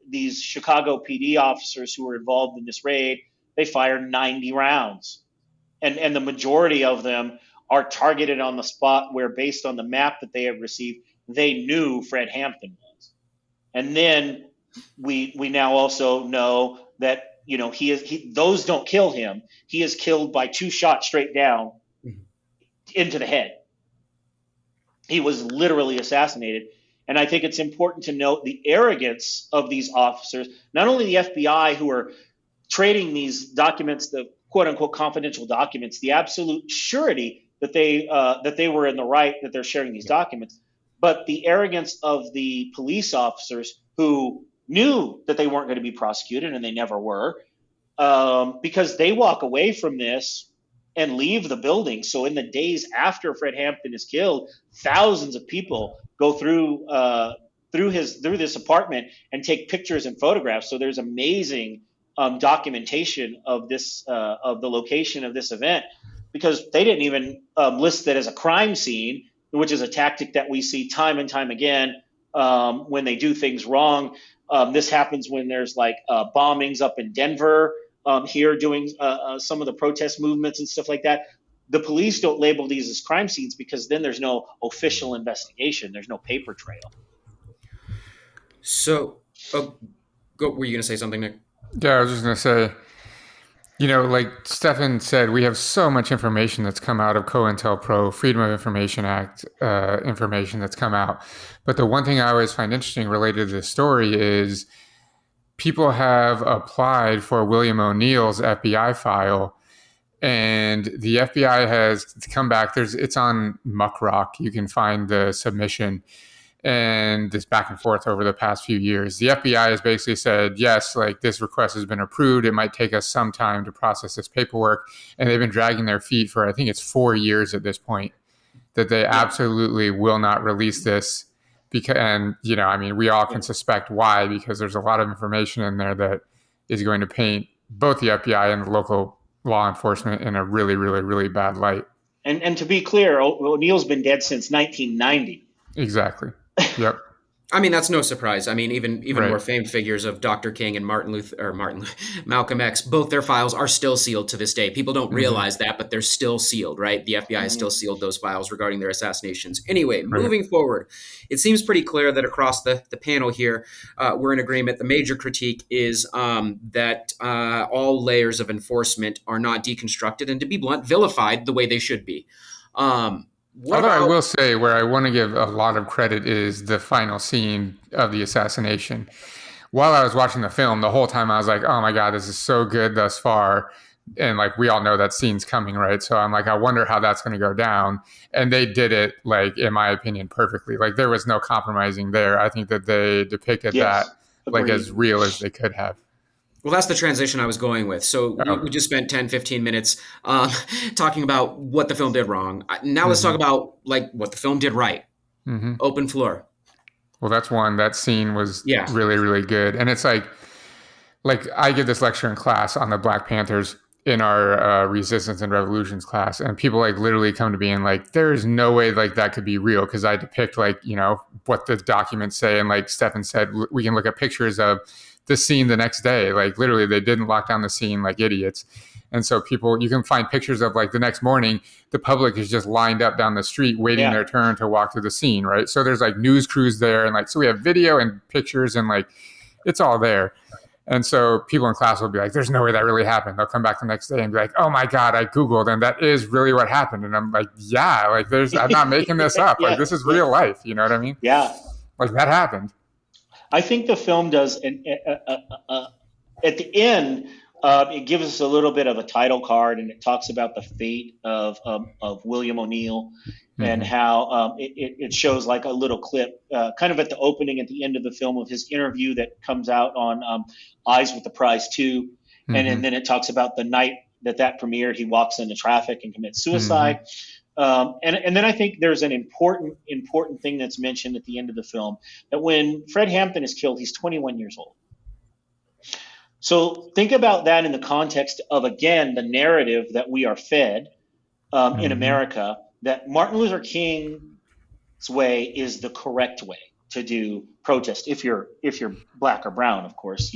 these Chicago PD officers who were involved in this raid, they fired 90 rounds, and the majority of them are targeted on the spot where, based on the map that they had received, they knew Fred Hampton was. And then we now also know that those don't kill him. He is killed by 2 shots straight down into the head. He was literally assassinated. And I think it's important to note the arrogance of these officers, not only the FBI, who are trading these documents, the quote unquote confidential documents, the absolute surety that they were in the right, that they're sharing these documents, but the arrogance of the police officers who knew that they weren't going to be prosecuted, and they never were, because they walk away from this and leave the building. So in the days after Fred Hampton is killed, thousands of people go through this apartment and take pictures and photographs. So there's amazing documentation of the location of this event, because they didn't even list it as a crime scene, which is a tactic that we see time and time again when they do things wrong. This happens when there's like bombings up in Denver, here doing some of the protest movements and stuff like that. The police don't label these as crime scenes because then there's no official investigation. There's no paper trail. So, were you going to say something, Nick? Yeah, I was just going to say, like Stefan said, we have so much information that's come out of COINTELPRO, Freedom of Information Act information that's come out. But the one thing I always find interesting related to this story is people have applied for William O'Neill's FBI file, and the FBI has come back. It's on Muckrock. You can find the submission, and this back and forth over the past few years. The FBI has basically said, yes, like this request has been approved. It might take us some time to process this paperwork. And they've been dragging their feet for, I think it's 4 years at this point, that they absolutely will not release this. Because, and, we all can suspect why, because there's a lot of information in there that is going to paint both the FBI and the local law enforcement in a really, really, really bad light. And to be clear, O'Neill's been dead since 1990. Exactly. Yep. I mean, that's no surprise. I mean, even Right. more famed figures of Dr. King and Malcolm X, both their files are still sealed to this day. People don't realize that, but they're still sealed, right? The FBI has still sealed those files regarding their assassinations. Anyway, moving forward, it seems pretty clear that across the panel here, we're in agreement. The major critique is that all layers of enforcement are not deconstructed and, to be blunt, vilified the way they should be. I will say where I want to give a lot of credit is the final scene of the assassination. While I was watching the film, the whole time I was like, oh my God, this is so good thus far. And like, we all know that scene's coming, right? So I'm like, I wonder how that's going to go down. And they did it, like, in my opinion, perfectly. Like, there was no compromising there. I think that they depicted that like as real as they could have. Well, that's the transition I was going with. So we just spent 10, 15 minutes talking about what the film did wrong. Now let's talk about like what the film did right. Open floor. Well, that's one. That scene was really, really good. And it's like I give this lecture in class on the Black Panthers in our Resistance and Revolutions class. And people like literally come to me and like, there is no way like that could be real. Cause I depict like, what the documents say. And like Stefan said, we can look at pictures of the scene the next day. Like literally they didn't lock down the scene like idiots. And so you can find pictures of like the next morning, the public is just lined up down the street waiting their turn to walk through the scene. Right. So there's like news crews there. And like, so we have video and pictures and like, it's all there. And so people in class will be like, there's no way that really happened. They'll come back the next day and be like, oh my God, I Googled and that is really what happened. And I'm like, yeah, like I'm not making this up. Like this is real life. You know what I mean? Yeah. Like that happened. I think the film does, at the end, it gives us a little bit of a title card, and it talks about the fate of William O'Neill and how it shows like a little clip, kind of at the opening, at the end of the film, of his interview that comes out on Eyes with the Prize 2. And then it talks about the night that premiered, he walks into traffic and commits suicide. And then I think there's an important thing that's mentioned at the end of the film, that when Fred Hampton is killed, he's 21 years old. So think about that in the context of, again, the narrative that we are fed in America, that Martin Luther King's way is the correct way to do protest. If you're black or brown, of course,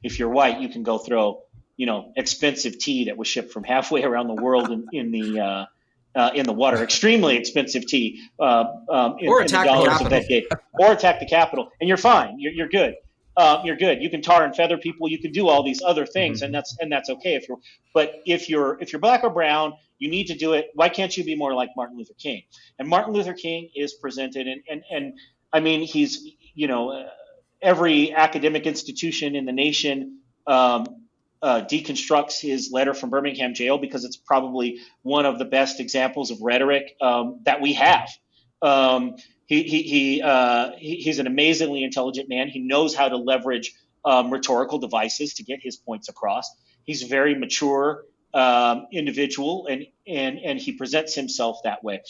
if you're white, you can go throw, expensive tea that was shipped from halfway around the world in the water, extremely expensive tea, or attack the Capitol, or attack the Capitol, and you're fine. You're good. You're good. You can tar and feather people. You can do all these other things, and that's okay. But if you're black or brown, you need to do it. Why can't you be more like Martin Luther King? And Martin Luther King is presented, and I mean, he's every academic institution in the nation deconstructs his letter from Birmingham jail, because it's probably one of the best examples of rhetoric that we have. Um, he's an amazingly intelligent man. He knows how to leverage rhetorical devices to get his points across. He's a very mature individual, and he presents himself that way.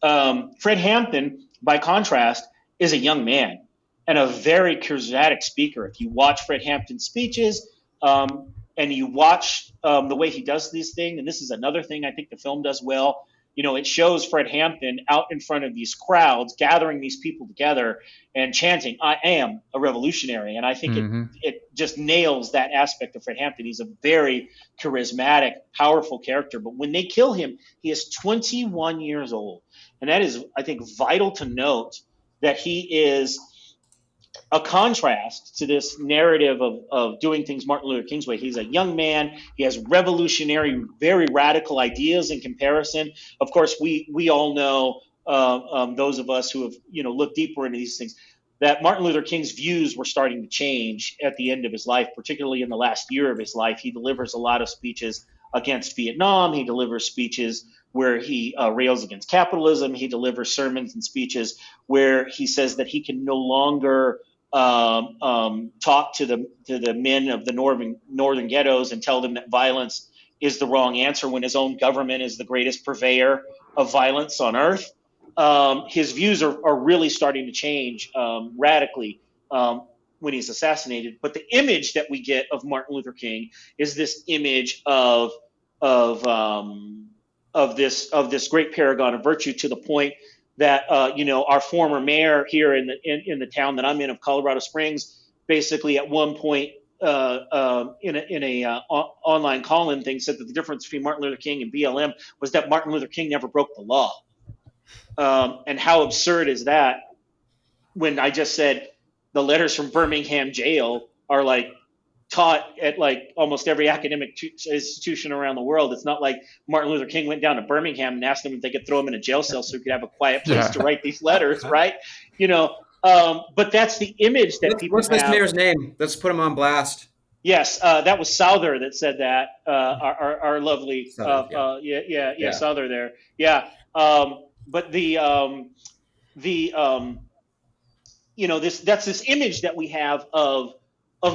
Fred Hampton, by contrast, is a young man and a very charismatic speaker. If you watch Fred Hampton's speeches, and you watch the way he does these things, and this is another thing I think the film does well. It shows Fred Hampton out in front of these crowds, gathering these people together and chanting, "I am a revolutionary." And I think Mm-hmm. it just nails that aspect of Fred Hampton. He's a very charismatic, powerful character. But when they kill him, he is 21 years old. And that is, I think, vital to note that he is a contrast to this narrative of doing things Martin Luther King's way. He's a young man. He has revolutionary, very radical ideas in comparison. Of course, we all know, those of us who have looked deeper into these things, that Martin Luther King's views were starting to change at the end of his life, particularly in the last year of his life. He delivers a lot of speeches against Vietnam. He delivers speeches where he rails against capitalism. He delivers sermons and speeches where he says that he can no longer talk to the men of the northern ghettos and tell them that violence is the wrong answer when his own government is the greatest purveyor of violence on earth. His views are really starting to change radically when he's assassinated. But the image that we get of Martin Luther King is this image of this great paragon of virtue, to the point that our former mayor here in the town that I'm in of Colorado Springs, basically at one point in a online call-in thing, said that the difference between Martin Luther King and BLM was that Martin Luther King never broke the law. And how absurd is that, when I just said the letters from Birmingham jail are like taught at like almost every academic institution around the world. It's not like Martin Luther King went down to Birmingham and asked them if they could throw him in a jail cell so he could have a quiet place to write these letters, right? But that's the image that people What's this have. mayor's name? Let's put him on blast. Yes, that was Souther that said that. Our lovely, Souther, yeah, Souther there, yeah. But that's this image that we have of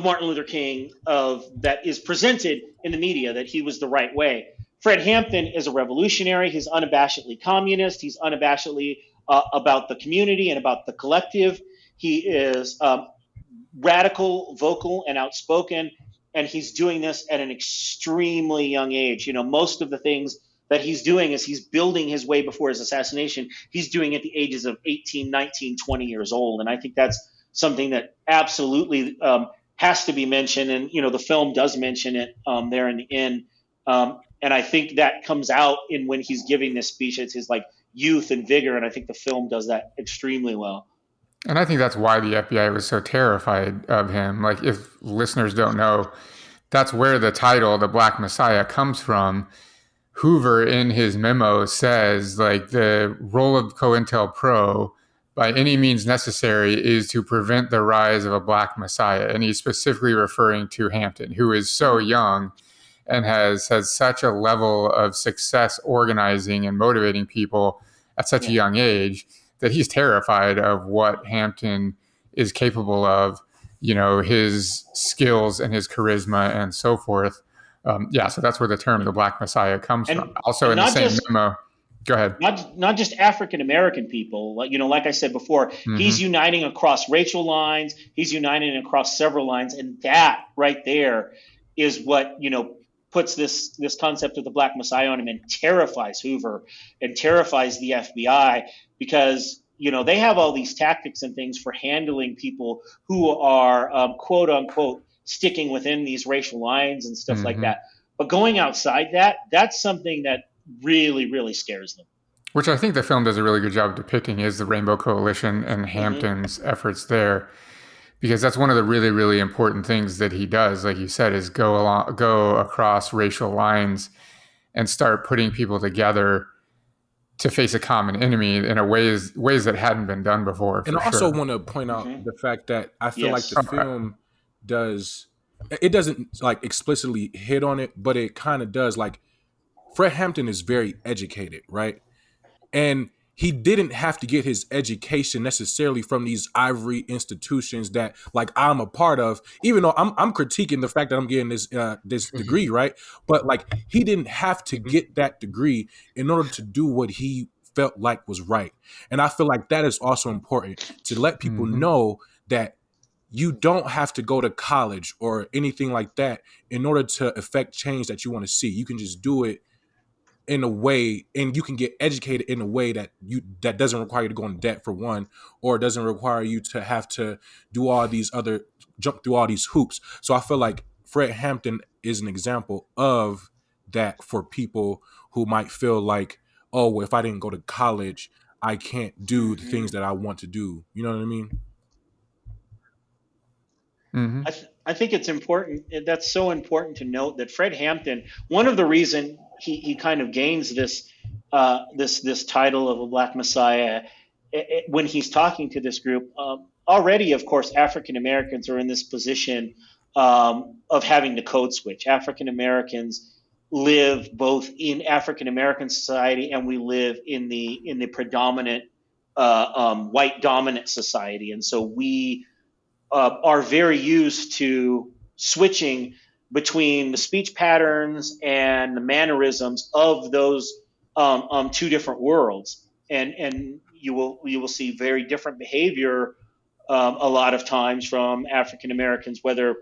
Martin Luther King, that is presented in the media, that he was the right way. Fred Hampton is a revolutionary. He's unabashedly communist. He's unabashedly about the community and about the collective. He is radical, vocal, and outspoken, and he's doing this at an extremely young age. Most of the things that he's doing is he's building his way before his assassination. He's doing it at the ages of 18, 19, 20 years old. And I think that's something that absolutely has to be mentioned. And, the film does mention it there in the end. And I think that comes out in when he's giving this speech. It's his like youth and vigor. And I think the film does that extremely well. And I think that's why the FBI was so terrified of him. Like, if listeners don't know, that's where the title, The Black Messiah, comes from. Hoover, in his memo, says, like, the role of COINTELPRO, by any means necessary, is to prevent the rise of a Black Messiah. And he's specifically referring to Hampton, who is so young and has such a level of success organizing and motivating people at such a young age, that he's terrified of what Hampton is capable of, his skills and his charisma and so forth. So that's where the term "the Black Messiah" comes from. Also, in the same memo, go ahead. Not just African American people, like I said before, he's uniting across racial lines. He's uniting across several lines, and that right there is what puts this concept of the Black Messiah on him and terrifies Hoover and terrifies the FBI, because they have all these tactics and things for handling people who are quote unquote sticking within these racial lines and stuff like that. But going outside that's something that really, really scares them. Which I think the film does a really good job of depicting, is the Rainbow Coalition and Hampton's efforts there. Because that's one of the really, really important things that he does, like you said, is go across racial lines and start putting people together to face a common enemy in ways that hadn't been done before. And I also want to point out the fact that I feel like the film doesn't like explicitly hit on it, but it kind of does. Like, Fred Hampton is very educated, right? And he didn't have to get his education necessarily from these ivory institutions that like I'm a part of, even though I'm critiquing the fact that I'm getting this Mhm. degree, right? But like he didn't have to Mhm. get that degree in order to do what he felt like was right. And I feel like that is also important to let people Mm-hmm. know that you don't have to go to college or anything like that in order to affect change that you want to see. You can just do it in a way, and you can get educated in a way that doesn't require you to go in debt, for one, or doesn't require you to have to do all these other jump through all these hoops. So I feel like Fred Hampton is an example of that for people who might feel like, oh, well, if I didn't go to college, I can't do the things Mhm. that I want to do. You know what I mean? Mm-hmm. I think it's important. That's so important to note that Fred Hampton, one of the reason he kind of gains this title of a Black Messiah, when he's talking to this group, already, of course, African Americans are in this position of having to code switch. African Americans live both in African American society, and we live in the predominant white dominant society, and so we are very used to switching between the speech patterns and the mannerisms of those two different worlds, and you will see very different behavior a lot of times from African Americans, whether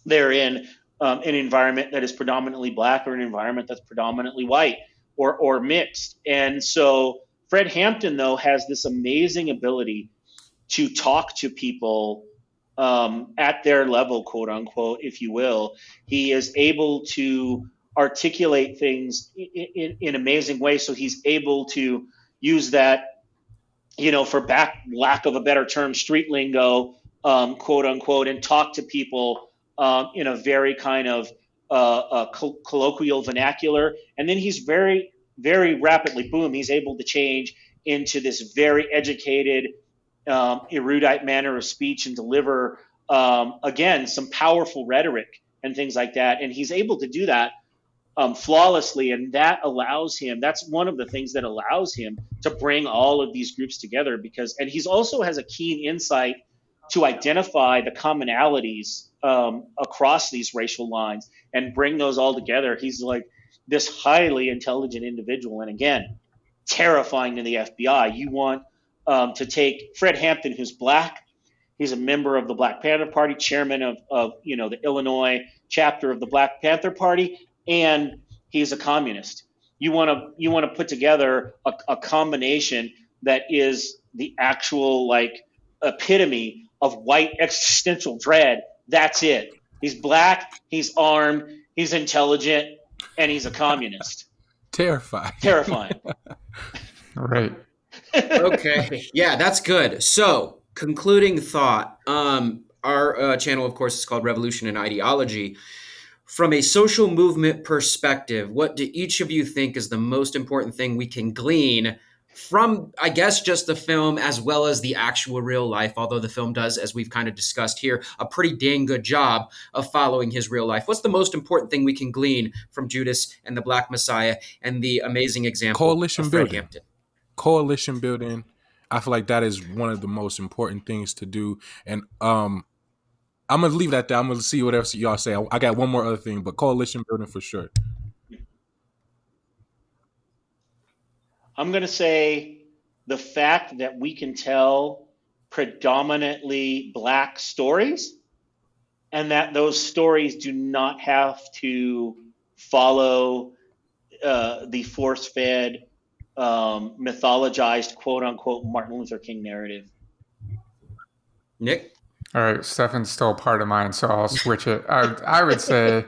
they're in an environment that is predominantly black or an environment that's predominantly white or mixed. And so Fred Hampton, though, has this amazing ability to talk to people at their level, quote unquote, if you will. He is able to articulate things in amazing ways. So he's able to use that, for lack of a better term, street lingo, quote unquote, and talk to people in a very kind of colloquial vernacular. And then he's very, very rapidly, boom, he's able to change into this very educated, erudite manner of speech and deliver, again, some powerful rhetoric and things like that. And he's able to do that flawlessly, and that allows him. That's one of the things that allows him to bring all of these groups together. And he's also has a keen insight to identify the commonalities across these racial lines and bring those all together. He's like this highly intelligent individual, and again, terrifying to the FBI. You want to take Fred Hampton, who's black. He's a member of the Black Panther Party, chairman of the Illinois chapter of the Black Panther Party, and he's a communist. You want to put together a combination that is the actual like epitome of white existential dread. That's it. He's black, he's armed, he's intelligent, and he's a communist. Terrifying. Terrifying. Right. Okay, yeah, that's good. So, concluding thought. Our channel, of course, is called Revolution and Ideology. From a social movement perspective, what do each of you think is the most important thing we can glean from, I guess, just the film as well as the actual real life? Although the film does, as we've kind of discussed here, a pretty dang good job of following his real life. What's the most important thing we can glean from Judas and the Black Messiah and the amazing example of Coalition Fred building. Hampton? Coalition building. I feel like that is one of the most important things to do. And I'm gonna leave that there. I'm gonna see what else y'all say. I got one more other thing, but coalition building for sure. I'm going to say the fact that we can tell predominantly black stories, and that those stories do not have to follow the force fed, mythologized, quote unquote, Martin Luther King narrative. Nick? All right. Stefan's still part of mine, so I'll switch it. I would say,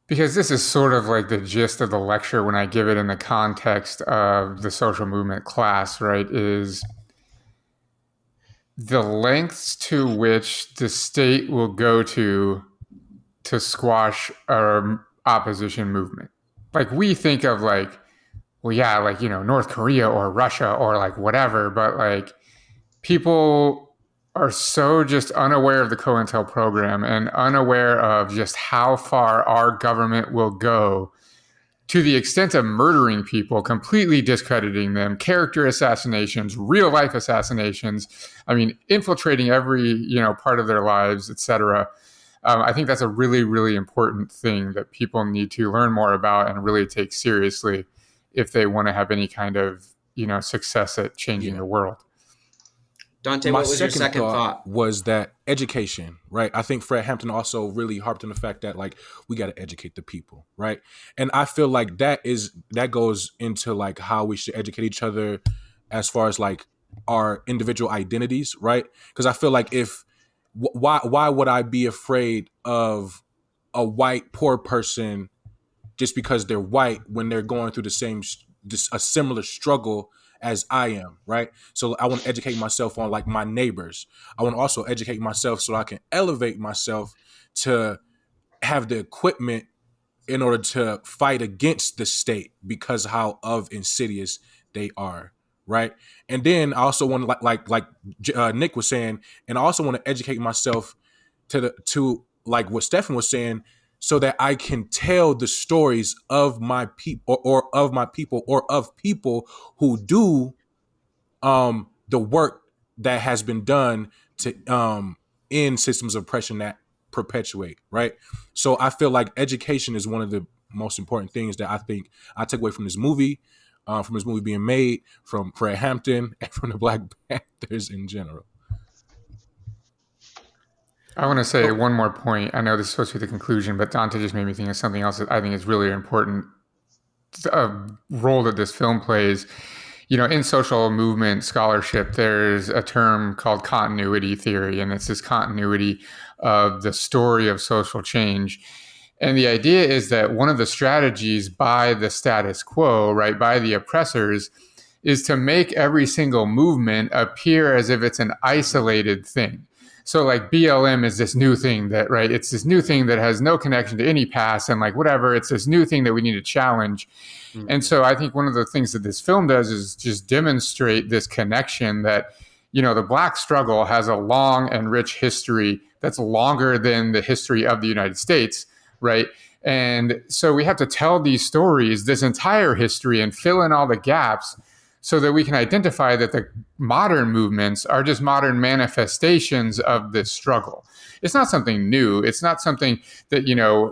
because this is sort of like the gist of the lecture when I give it in the context of the social movement class, right? Is the lengths to which the state will go to squash our opposition movement. Like we think of like, well, yeah, like, North Korea or Russia or like whatever, but like people are so just unaware of the COINTEL program and unaware of just how far our government will go to the extent of murdering people, completely discrediting them, character assassinations, real life assassinations. I mean, infiltrating every part of their lives, etc. I think that's a really, really important thing that people need to learn more about and really take seriously if they want to have any kind of success at changing Yeah. the world. Donte, My what was your second second thought thought? was that education, right? I think Fred Hampton also really harped on the fact that like we got to educate the people, right? And I feel like that goes into like how we should educate each other as far as like our individual identities, right? Because I feel like why would I be afraid of a white poor person just because they're white when they're going through a similar struggle as I am, right? So I want to educate myself on like my neighbors. I want to also educate myself so I can elevate myself to have the equipment in order to fight against the state because how of insidious they are, right? And then I also want to Nick was saying, and I also want to educate myself to like what Stefan was saying, so that I can tell the stories of my people or of my people or of people who do the work that has been done to end systems of oppression that perpetuate, right? So I feel like education is one of the most important things that I think I took away from this movie being made, from Fred Hampton, and from the Black Panthers in general. I want to say one more point. I know this is supposed to be the conclusion, but Dante just made me think of something else that I think is really important. A role that this film plays. In social movement scholarship, there's a term called continuity theory, and it's this continuity of the story of social change. And the idea is that one of the strategies by the status quo, right, by the oppressors, is to make every single movement appear as if it's an isolated thing. So like BLM is this new thing that, right, it's this new thing that has no connection to any past and like whatever, it's this new thing that we need to challenge. Mm-hmm. And so I think one of the things that this film does is just demonstrate this connection that, the Black struggle has a long and rich history that's longer than the history of the United States, right? And so we have to tell these stories, this entire history, and fill in all the gaps so that we can identify that the modern movements are just modern manifestations of this struggle. It's not something new. It's not something that,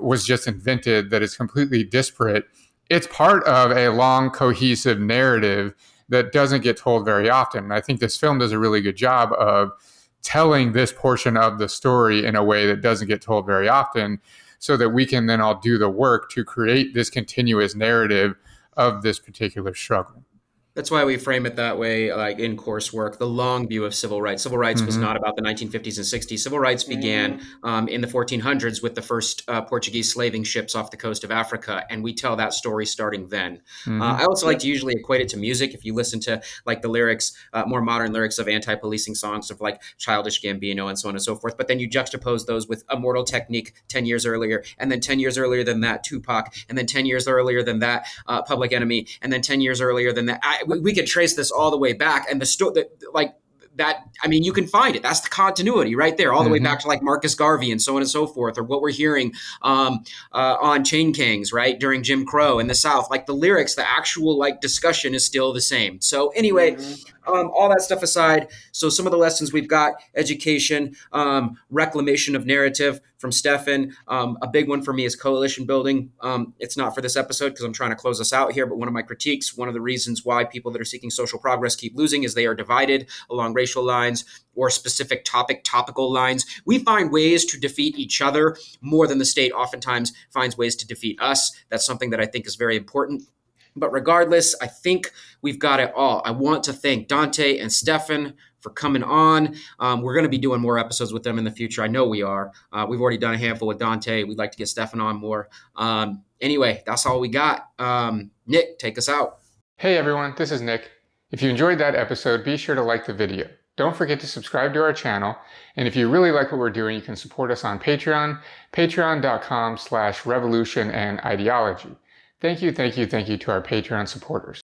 was just invented, that is completely disparate. It's part of a long, cohesive narrative that doesn't get told very often. And I think this film does a really good job of telling this portion of the story in a way that doesn't get told very often, so that we can then all do the work to create this continuous narrative of this particular struggle. That's why we frame it that way, like in coursework, the long view of civil rights. Civil rights was not about the 1950s and 60s. Civil rights began in the 1400s with the first Portuguese slaving ships off the coast of Africa, and we tell that story starting then. I also like to usually equate it to music. If you listen to like the lyrics, more modern lyrics of anti-policing songs of like Childish Gambino and so on and so forth, but then you juxtapose those with Immortal Technique 10 years earlier, and then 10 years earlier than that, Tupac, and then 10 years earlier than that, Public Enemy, and then 10 years earlier than that. We could trace this all the way back, and the story, like that, I mean, you can find it. That's the continuity right there, all the way back to like Marcus Garvey and so on and so forth, or what we're hearing on Chain Gangs, right, during Jim Crow in the South. Like the lyrics, the actual like discussion is still the same. So anyway, all that stuff aside, so some of the lessons we've got: education, reclamation of narrative from Stefan. A big one for me is coalition building. It's not for this episode because I'm trying to close us out here, but one of my critiques, one of the reasons why people that are seeking social progress keep losing, is they are divided along racial lines or specific topical lines. We find ways to defeat each other more than the state oftentimes finds ways to defeat us. That's something that I think is very important. But regardless, I think we've got it all. I want to thank Donte and Stefan for coming on. We're going to be doing more episodes with them in the future. I know we are. We've already done a handful with Donte. We'd like to get Stefan on more. Anyway, that's all we got. Nick, take us out. Hey everyone, this is Nick. If you enjoyed that episode, be sure to like the video. Don't forget to subscribe to our channel. And if you really like what we're doing, you can support us on Patreon, patreon.com/revolutionandideology. Thank you to our Patreon supporters.